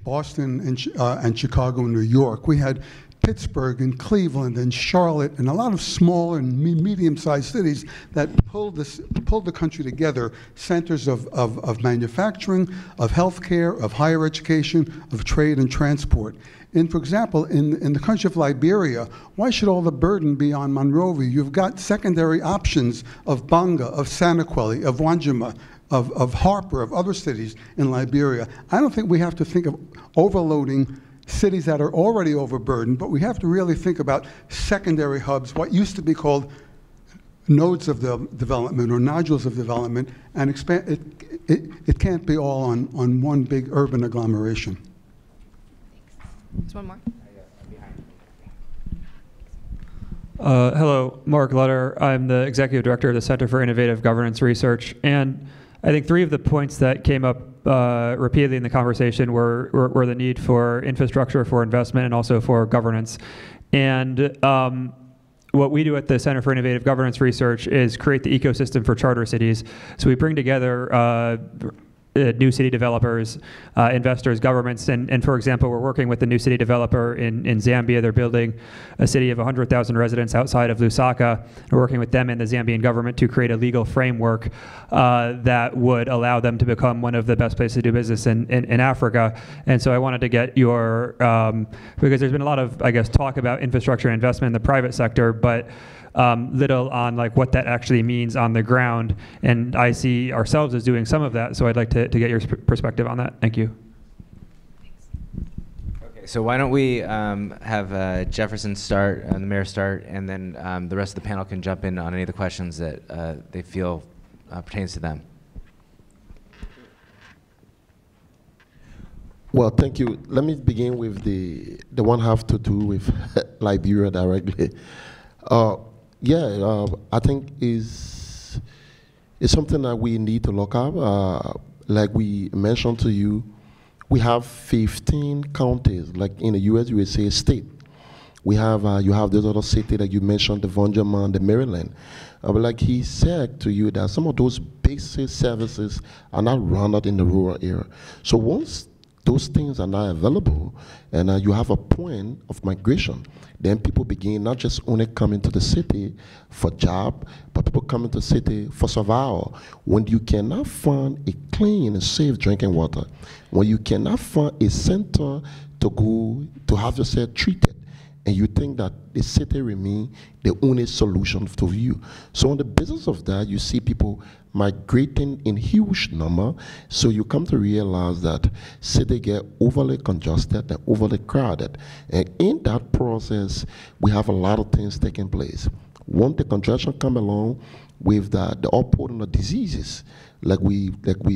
Boston and Chicago and New York. We had Pittsburgh and Cleveland and Charlotte and a lot of small and medium-sized cities that pulled the country together, centers of manufacturing, of healthcare, of higher education, of trade and transport. And for example, in the country of Liberia, why should all the burden be on Monrovia? You've got secondary options of Banga, of Sanaquelli, of Wanjima, of Harper, of other cities in Liberia. I don't think we have to think of overloading cities that are already overburdened, but we have to really think about secondary hubs, what used to be called nodes of the development or nodules of development, and expand. It can't be all on one big urban agglomeration. There's one more. Hello, Mark Lutter. I'm the Executive Director of the Center for Innovative Governance Research, and I think three of the points that came up repeatedly in the conversation were the need for infrastructure, for investment, and also for governance. And what we do at the Center for Innovative Governance Research is create the ecosystem for charter cities. So we bring together new city developers, investors, governments, and for example, we're working with the new city developer in Zambia. They're building a city of 100,000 residents outside of Lusaka. We're working with them and the Zambian government to create a legal framework that would allow them to become one of the best places to do business in Africa. And so I wanted to get your, because there's been a lot of, I guess, talk about infrastructure and investment in the private sector, but little on like what that actually means on the ground, and I see ourselves as doing some of that, so I'd like to get your perspective on that. Thank you. Okay, so why don't we have Jefferson start and the mayor start, and then the rest of the panel can jump in on any of the questions that they feel pertains to them. Well, thank you. Let me begin with the one have to do with Liberia directly. I think is something that we need to look up. Like we mentioned to you, we have 15 counties, like in the US, you would say state. We have, you have this other city that you mentioned, the Vonjama, the Maryland. But like he said to you, that some of those basic services are not rendered in the rural area. So once those things are not available, and you have a point of migration, then people begin not just only coming to the city for job, but people coming to the city for survival. When you cannot find a clean and safe drinking water, when you cannot find a center to go to have yourself treated, and you think that the city remains the only solution to you. So on the basis of that, you see people migrating in huge number, so you come to realize that cities get overly congested and overly crowded. And in that process, we have a lot of things taking place. Once the congestion come along with the outpouring of diseases, like we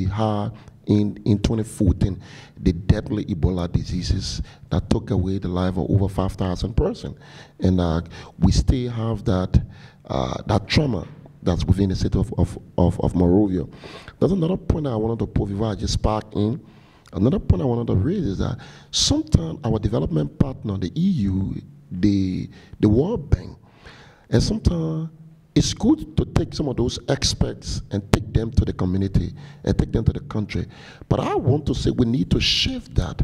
had in 2014, the deadly Ebola diseases that took away the life of over 5,000 persons. And we still have that trauma that's within the city of Monrovia. There's another point I wanted to put before I just spark in. Another point I wanted to raise is that sometimes our development partner, the EU, the World Bank, and sometimes it's good to take some of those experts and take them to the community and take them to the country. But I want to say we need to shift that.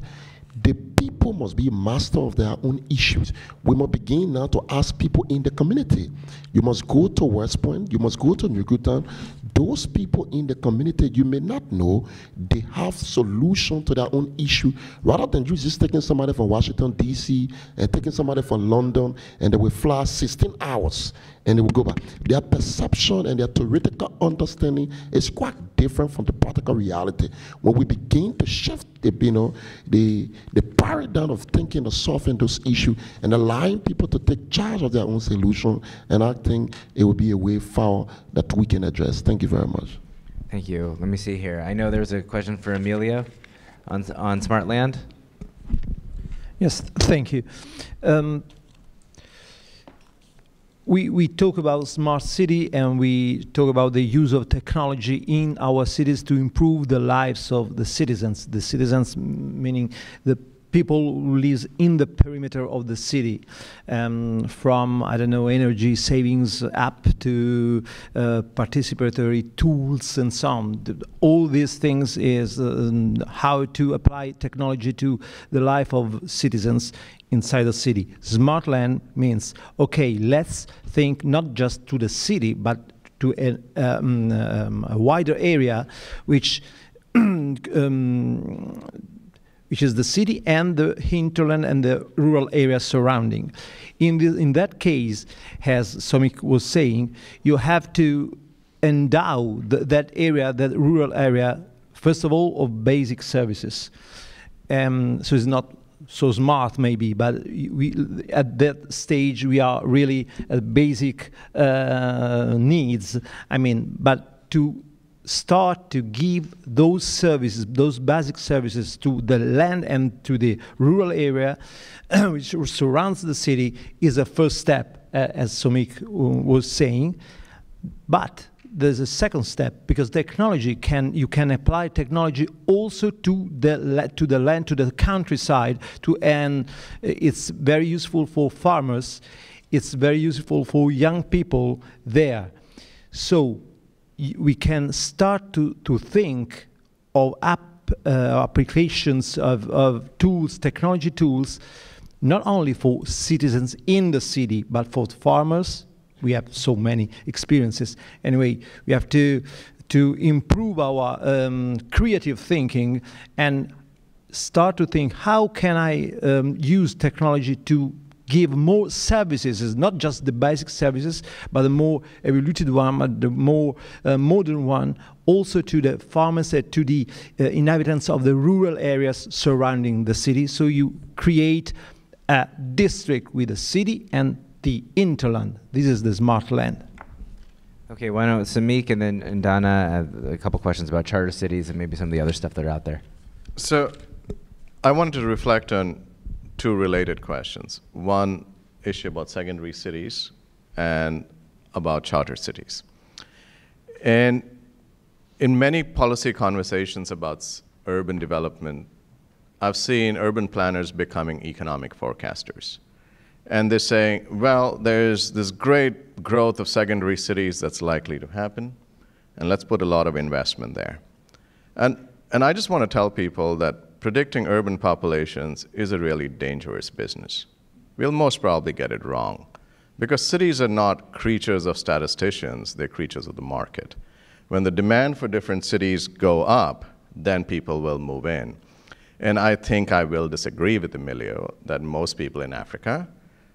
The people must be master of their own issues. We must begin now to ask people in the community. You must go to West Point, you must go to Newtown. Those people in the community you may not know, they have solution to their own issue, rather than you just taking somebody from Washington, D.C., and taking somebody from London, and they will fly 16 hours, and they will go back. Their perception and their theoretical understanding is quite different from the practical reality. When we begin to shift the paradigm of thinking of solving those issues and allowing people to take charge of their own solution, and I think it will be a way forward that we can address. Thank you very much. Thank you. Let me see here. I know there's a question for Emilio on Smart Land. Yes, thank you. We talk about smart city, and we talk about the use of technology in our cities to improve the lives of the citizens. The citizens meaning the people who live in the perimeter of the city, from, I don't know, energy savings app to participatory tools and so on. All these things is how to apply technology to the life of citizens inside the city. Smart land means, okay, let's think not just to the city, but to a wider area, which is the city and the hinterland and the rural area surrounding. In that case, as Somik was saying, you have to endow that area, that rural area, first of all, of basic services. So it's not so smart maybe, but we, at that stage we are really at basic needs. I mean, but to start to give those services, those basic services to the land and to the rural area which surrounds the city is a first step, as Somik was saying. But there's a second step, because technology you can apply technology also to the land, to the countryside, and it's very useful for farmers. It's very useful for young people there. So we can start to think of applications of tools, technology tools, not only for citizens in the city, but for farmers. We have so many experiences. Anyway, we have to improve our creative thinking and start to think, how can I use technology to give more services? It's not just the basic services, but the more evoluted one, but the more modern one, also to the farmers and to the inhabitants of the rural areas surrounding the city. So you create a district with a city and the interland. This is the smart land. Okay, why don't Samik and Dana have a couple questions about charter cities and maybe some of the other stuff that are out there. So I wanted to reflect on two related questions. One issue about secondary cities and about charter cities. And in many policy conversations about urban development, I've seen urban planners becoming economic forecasters. And they're saying, well, there's this great growth of secondary cities that's likely to happen, and let's put a lot of investment there. And I just want to tell people that predicting urban populations is a really dangerous business. We'll most probably get it wrong, because cities are not creatures of statisticians, they're creatures of the market. When the demand for different cities go up, then people will move in. And I think I will disagree with Emilio that most people in Africa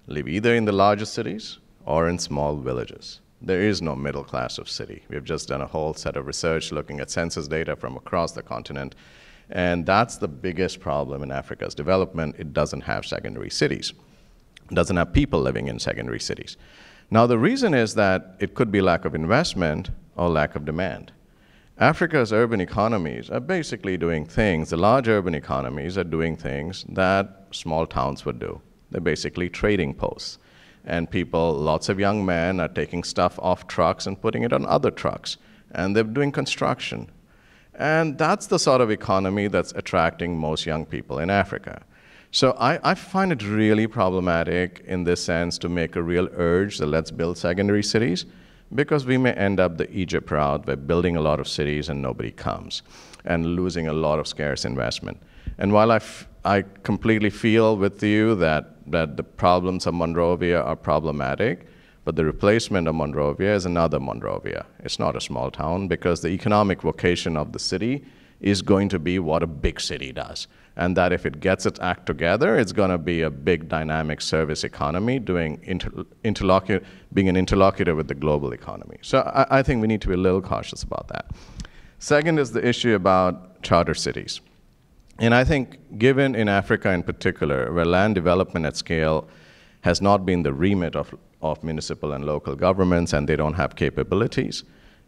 live either in the largest cities or in small villages. There is no middle class of city. We've just done a whole set of research looking at census data from across the continent, and that's the biggest problem in Africa's development. It doesn't have secondary cities. It doesn't have people living in secondary cities. Now, the reason is that it could be lack of investment or lack of demand. Africa's urban economies are basically doing things, the large urban economies are doing things that small towns would do. They're basically trading posts. And people, lots of young men are taking stuff off trucks and putting it on other trucks. And they're doing construction. And that's the sort of economy that's attracting most young people in Africa. So I find it really problematic in this sense to make a real urge that let's build secondary cities, because we may end up the Egypt route by building a lot of cities and nobody comes, and losing a lot of scarce investment. And while I completely feel with you that the problems of Monrovia are problematic, but the replacement of Monrovia is another Monrovia. It's not a small town, because the economic vocation of the city is going to be what a big city does. And that if it gets its act together, it's going to be a big dynamic service economy being an interlocutor with the global economy. So I think we need to be a little cautious about that. Second is the issue about charter cities. And I think given in Africa in particular, where land development at scale has not been the remit of municipal and local governments, and they don't have capabilities,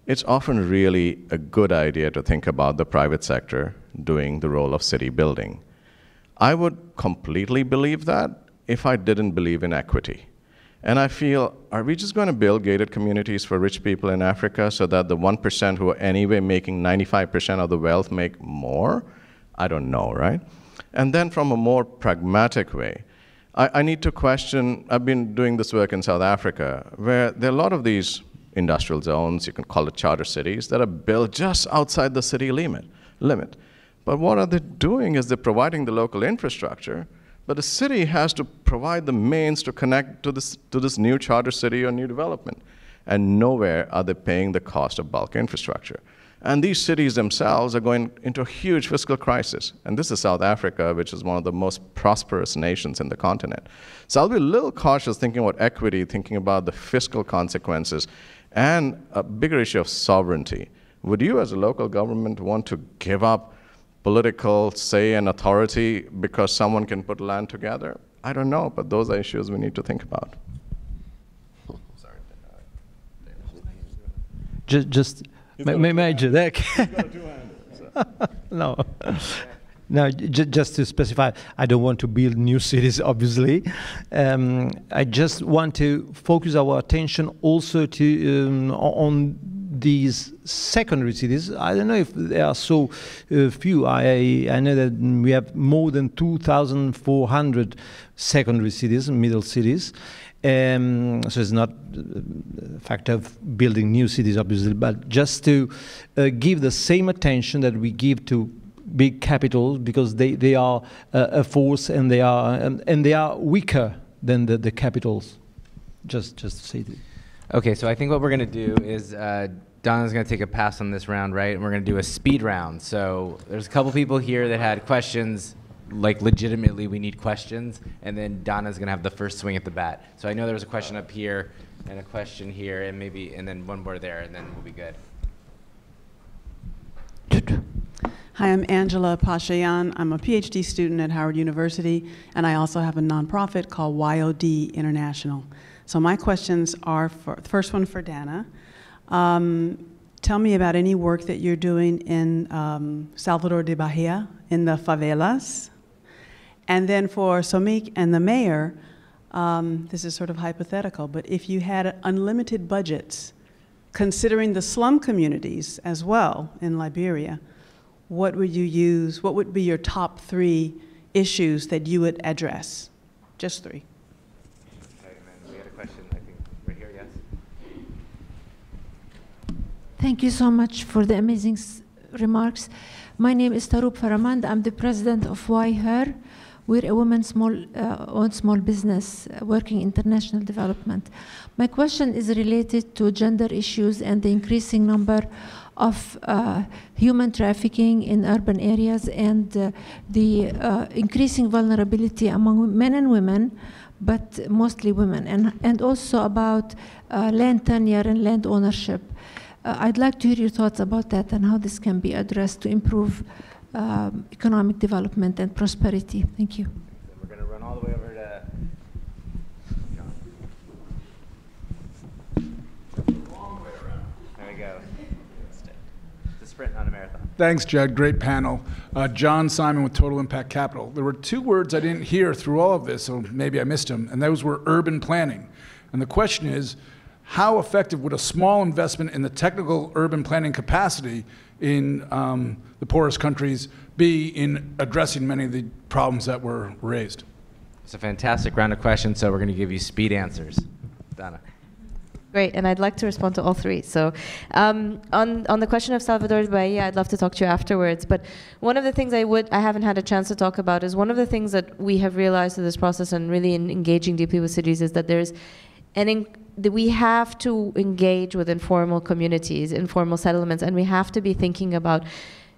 it's often really a good idea to think about the private sector doing the role of city building. I would completely believe that if I didn't believe in equity. And I feel, are we just going to build gated communities for rich people in Africa so that the 1% who are anyway making 95% of the wealth make more? I don't know, right? And then from a more pragmatic way, I need to question, I've been doing this work in South Africa, where there are a lot of these industrial zones, you can call it charter cities, that are built just outside the city limit. But what are they doing is they're providing the local infrastructure, but the city has to provide the means to connect to this new charter city or new development. And nowhere are they paying the cost of bulk infrastructure. And these cities themselves are going into a huge fiscal crisis. And this is South Africa, which is one of the most prosperous nations in the continent. So I'll be a little cautious thinking about equity, thinking about the fiscal consequences, and a bigger issue of sovereignty. Would you as a local government want to give up political say and authority because someone can put land together? I don't know, but those are issues we need to think about. No. No, just to specify, I don't want to build new cities, obviously. I just want to focus our attention also to on these secondary cities. I don't know if there are so few. I know that we have more than 2,400 secondary cities, middle cities. So it's not a factor of building new cities, obviously, but just to give the same attention that we give to big capitals, because they are a force, and they are weaker than the capitals. Just to say that. Okay, so I think what we're going to do is Donna's going to take a pass on this round, right? And we're going to do a speed round. So there's a couple people here that had questions. Like legitimately we need questions, and then Donna's gonna have the first swing at the bat. So I know there was a question up here and a question here, and then one more there, and then we'll be good. Hi, I'm Angela Pashayan. I'm a PhD student at Howard University, and I also have a nonprofit called YOD International. So my questions are the first one for Dana. Tell me about any work that you're doing in Salvador de Bahia, in the favelas. And then for Somik and the mayor, this is sort of hypothetical, but if you had unlimited budgets, considering the slum communities as well in Liberia, what would you use? What would be your top 3 issues that you would address? Just 3. Okay, and then we had a question, I think, right here, yes? Thank you so much for the amazing remarks. My name is Taroub Faramand. I'm the president of Why Her. We're a women-owned small business working international development. My question is related to gender issues and the increasing number of human trafficking in urban areas, and the increasing vulnerability among men and women, but mostly women, and also about land tenure and land ownership. I'd like to hear your thoughts about that and how this can be addressed to improve economic development and prosperity. Thank you. We're going to run all the way over to John. Long way around. There we go. It's a sprint, not a marathon. Thanks, Jed. Great panel. John Simon with Total Impact Capital. There were 2 words I didn't hear through all of this, so maybe I missed them, and those were urban planning. And the question is, how effective would a small investment in the technical urban planning capacity in the poorest countries be in addressing many of the problems that were raised? It's a fantastic round of questions, so we're going to give you speed answers. Donna. Great, and I'd like to respond to all three. So on the question of Salvador Bahia, I'd love to talk to you afterwards. But one of the things I haven't had a chance to talk about is one of the things that we have realized through this process and really in engaging deeply with cities is that that we have to engage with informal communities, informal settlements, and we have to be thinking about,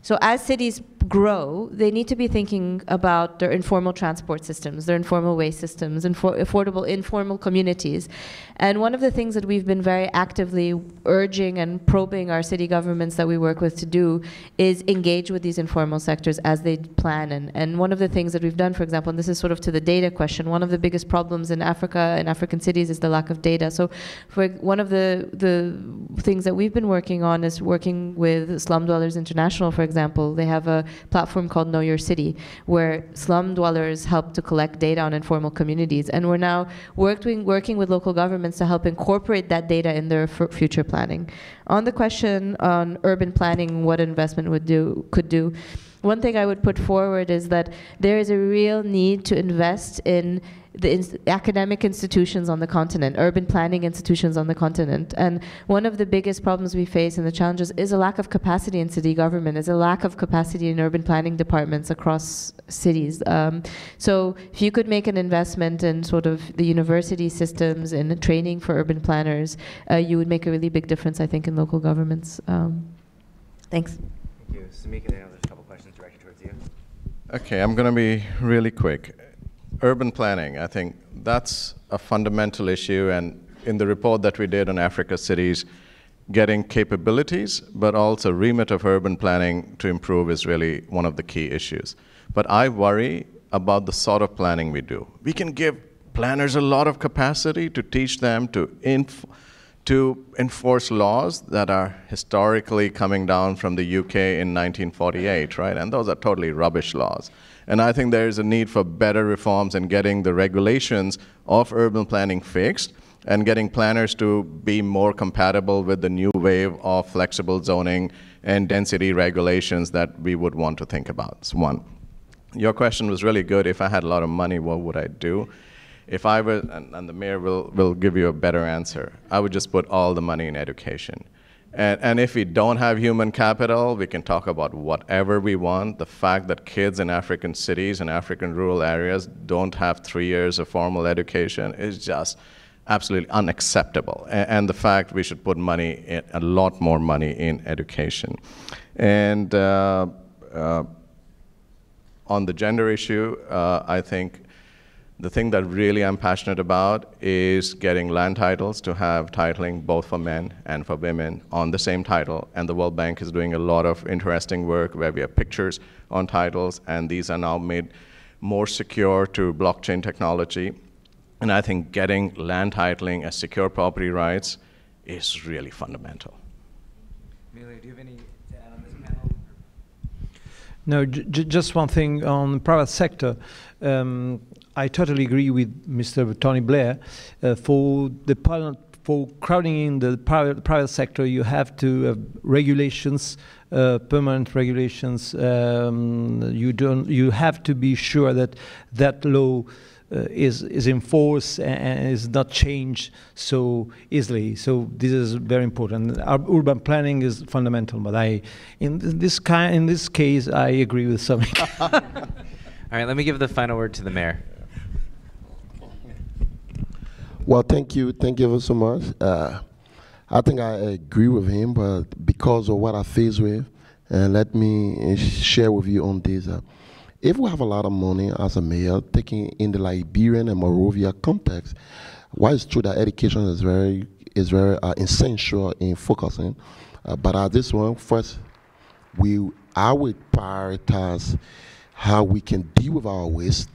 so as cities grow, they need to be thinking about their informal transport systems, their informal waste systems, affordable informal communities. And one of the things that we've been very actively urging and probing our city governments that we work with to do is engage with these informal sectors as they plan. And one of the things that we've done, for example, and this is sort of to the data question, one of the biggest problems in Africa and African cities is the lack of data. So for one of the things that we've been working on is working with Slum Dwellers International, for example. They have a platform called Know Your City, where slum dwellers help to collect data on informal communities. And we're now working with local governments to help incorporate that data in their future planning. On the question on urban planning, what investment could do, one thing I would put forward is that there is a real need to invest in the academic institutions on the continent, urban planning institutions on the continent. And one of the biggest problems we face and the challenges is a lack of capacity in city government, is a lack of capacity in urban planning departments across cities. So if you could make an investment in sort of the university systems and training for urban planners, you would make a really big difference, I think, in local governments. Thanks. Thank you. Samik, I know there's a couple questions directed towards you. Okay, I'm going to be really quick. Urban planning, I think that's a fundamental issue, and in the report that we did on Africa cities, getting capabilities, but also remit of urban planning to improve is really one of the key issues. But I worry about the sort of planning we do. We can give planners a lot of capacity to teach them to enforce laws that are historically coming down from the UK in 1948, right? And those are totally rubbish laws. And I think there is a need for better reforms and getting the regulations of urban planning fixed and getting planners to be more compatible with the new wave of flexible zoning and density regulations that we would want to think about. That's one. Your question was really good. If I had a lot of money, what would I do? If I were, and the mayor will give you a better answer, I would just put all the money in education. And if we don't have human capital, we can talk about whatever we want. The fact that kids in African cities and African rural areas don't have 3 years of formal education is just absolutely unacceptable. And the fact we should put money, a lot more money in education. And on the gender issue, I think the thing that really I'm passionate about is getting land titles to have titling both for men and for women on the same title. And the World Bank is doing a lot of interesting work where we have pictures on titles, and these are now made more secure to blockchain technology. And I think getting land titling as secure property rights is really fundamental. Amelia, do you have any to add on this panel? No, just one thing on the private sector. I totally agree with Mr. Tony Blair. For crowding in the private sector, you have to have regulations, permanent regulations. You have to be sure that that law is enforced and is not changed so easily. So this is very important. Our urban planning is fundamental, but in this case, I agree with Samik. All right, let me give the final word to the mayor. Well, thank you so much. I think I agree with him, but because of what I face with, let me share with you on this. If we have a lot of money as a mayor, taking in the Liberian and Monrovia context, while it's true that education is very essential in focusing, but at this one, first, I would prioritize how we can deal with our waste,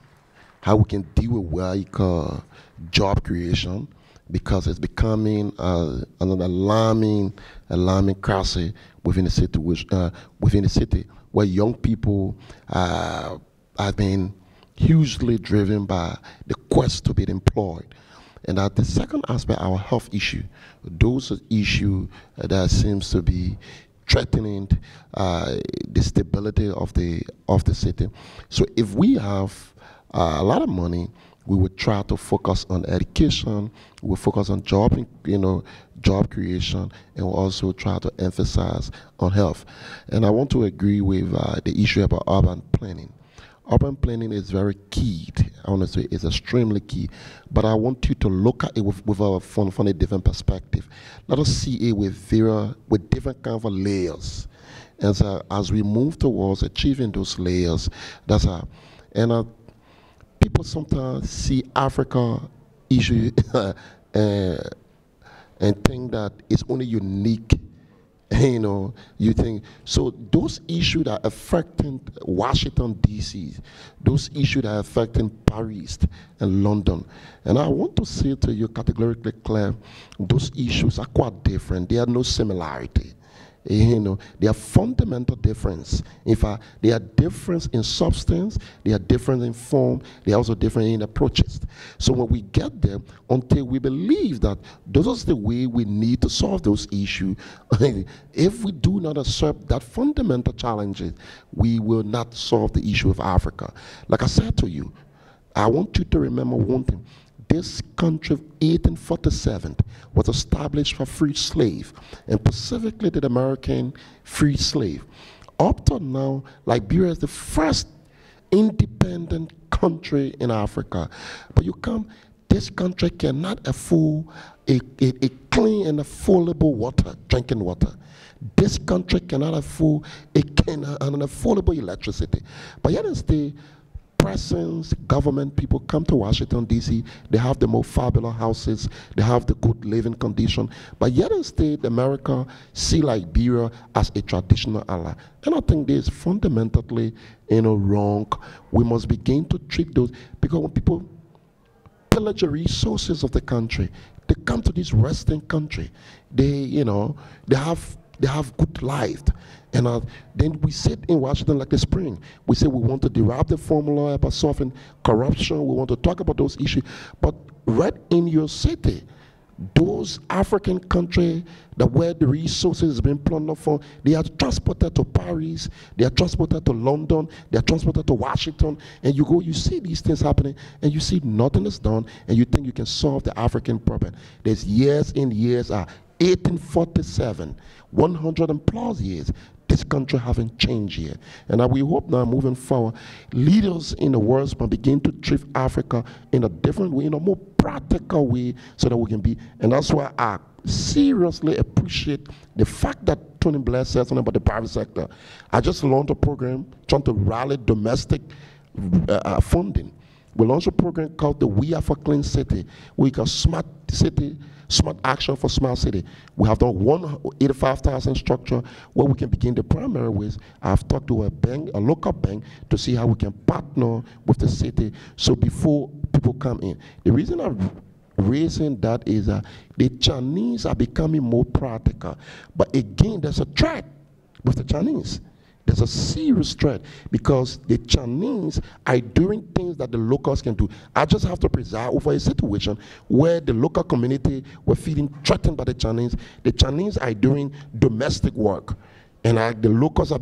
how we can deal with what you call job creation, because it's becoming an alarming crisis within the city, where young people have been hugely driven by the quest to be employed. And that the second aspect, our health issue, those are issues that seems to be threatening the stability of the city. So if we have a lot of money We would try to focus on education. We would focus on job, job creation, and we'll also try to emphasize on health. And I want to agree with the issue about urban planning. Urban planning is very key. I want to say it's extremely key. But I want you to look at it from a different perspective. Let us see it with different kind of layers. And so as we move towards achieving those layers, people sometimes see Africa issue and think that it's only unique. You think, so those issues that are affecting Washington, D.C., those issues that are affecting Paris and London, and I want to say to you categorically clear, those issues are quite different. They have no similarity. They are fundamental difference. In fact, they are different in substance, they are different in form, they are also different in approaches. So when we get there, until we believe that this is the way we need to solve those issues, if we do not accept that fundamental challenges, we will not solve the issue of Africa. Like I said to you, I want you to remember one thing. This country of 1847 was established for free slave, and specifically the American free slave. Up to now, Liberia is the first independent country in Africa. But this country cannot afford a clean and affordable water, drinking water. This country cannot afford an affordable electricity. But yet instead, persons, government people come to Washington, D.C., they have the most fabulous houses, they have the good living condition, but yet instead, America see Liberia as a traditional ally. And I think this is fundamentally wrong. We must begin to treat those, because when people pillage the resources of the country, they come to this Western country, they have good life. And then we sit in Washington like the spring. We say we want to derive the formula about solving corruption. We want to talk about those issues. But right in your city, those African countries where the resources have been plundered from, they are transported to Paris, they are transported to London, they are transported to Washington, and you go, you see these things happening, and you see nothing is done, and you think you can solve the African problem. There's years and years, 1847, 100 and plus years, this country haven't changed yet. And we hope now moving forward, leaders in the world will begin to treat Africa in a different way, in a more practical way, so that we can be, and that's why I seriously appreciate the fact that Tony Blair said something about the private sector. I just launched a program trying to rally domestic funding. We launched a program called the We Are for Clean City, where we call smart city, smart action for smart city. We have done 185,000 structure where we can begin the primary ways. I've talked to a bank, a local bank, to see how we can partner with the city. So before people come in, the reason I'm raising that is the Chinese are becoming more practical. But again, there's a threat with the Chinese. There's a serious threat because the Chinese are doing things that the locals can do. I just have to preside over a situation where the local community were feeling threatened by the Chinese. The Chinese are doing domestic work, and the locals are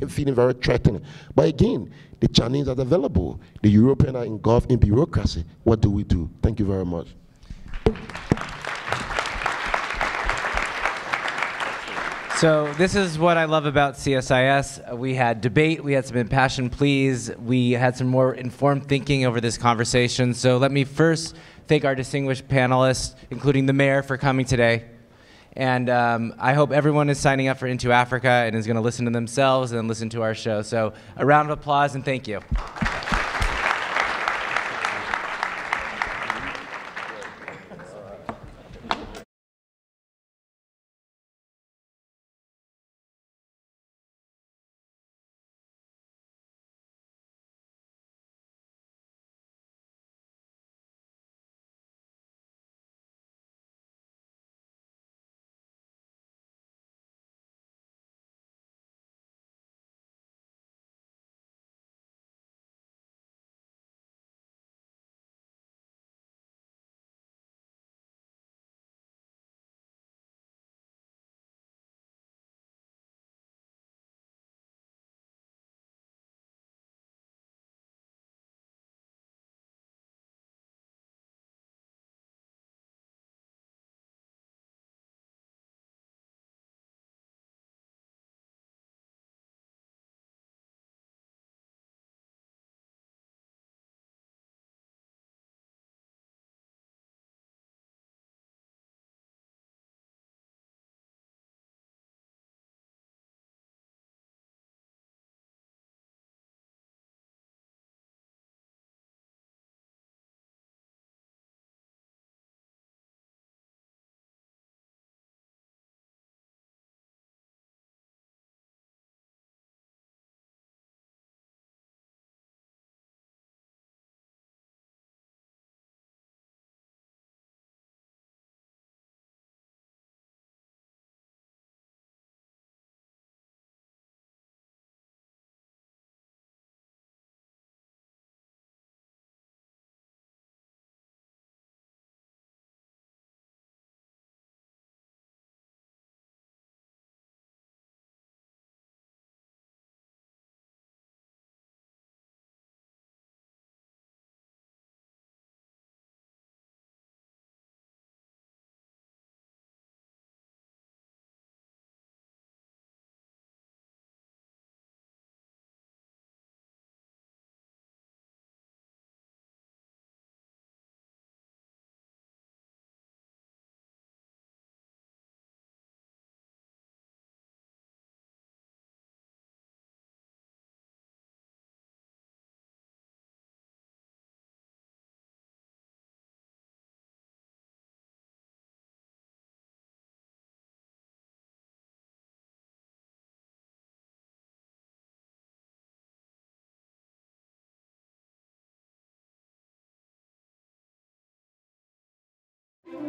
feeling very threatened. But again, the Chinese are available. The Europeans are engulfed in bureaucracy. What do we do? Thank you very much. So this is what I love about CSIS. We had debate, we had some impassioned pleas, we had some more informed thinking over this conversation. So let me first thank our distinguished panelists, including the mayor, for coming today. And I hope everyone is signing up for Into Africa and is going to listen to themselves and listen to our show. So a round of applause and thank you.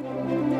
you.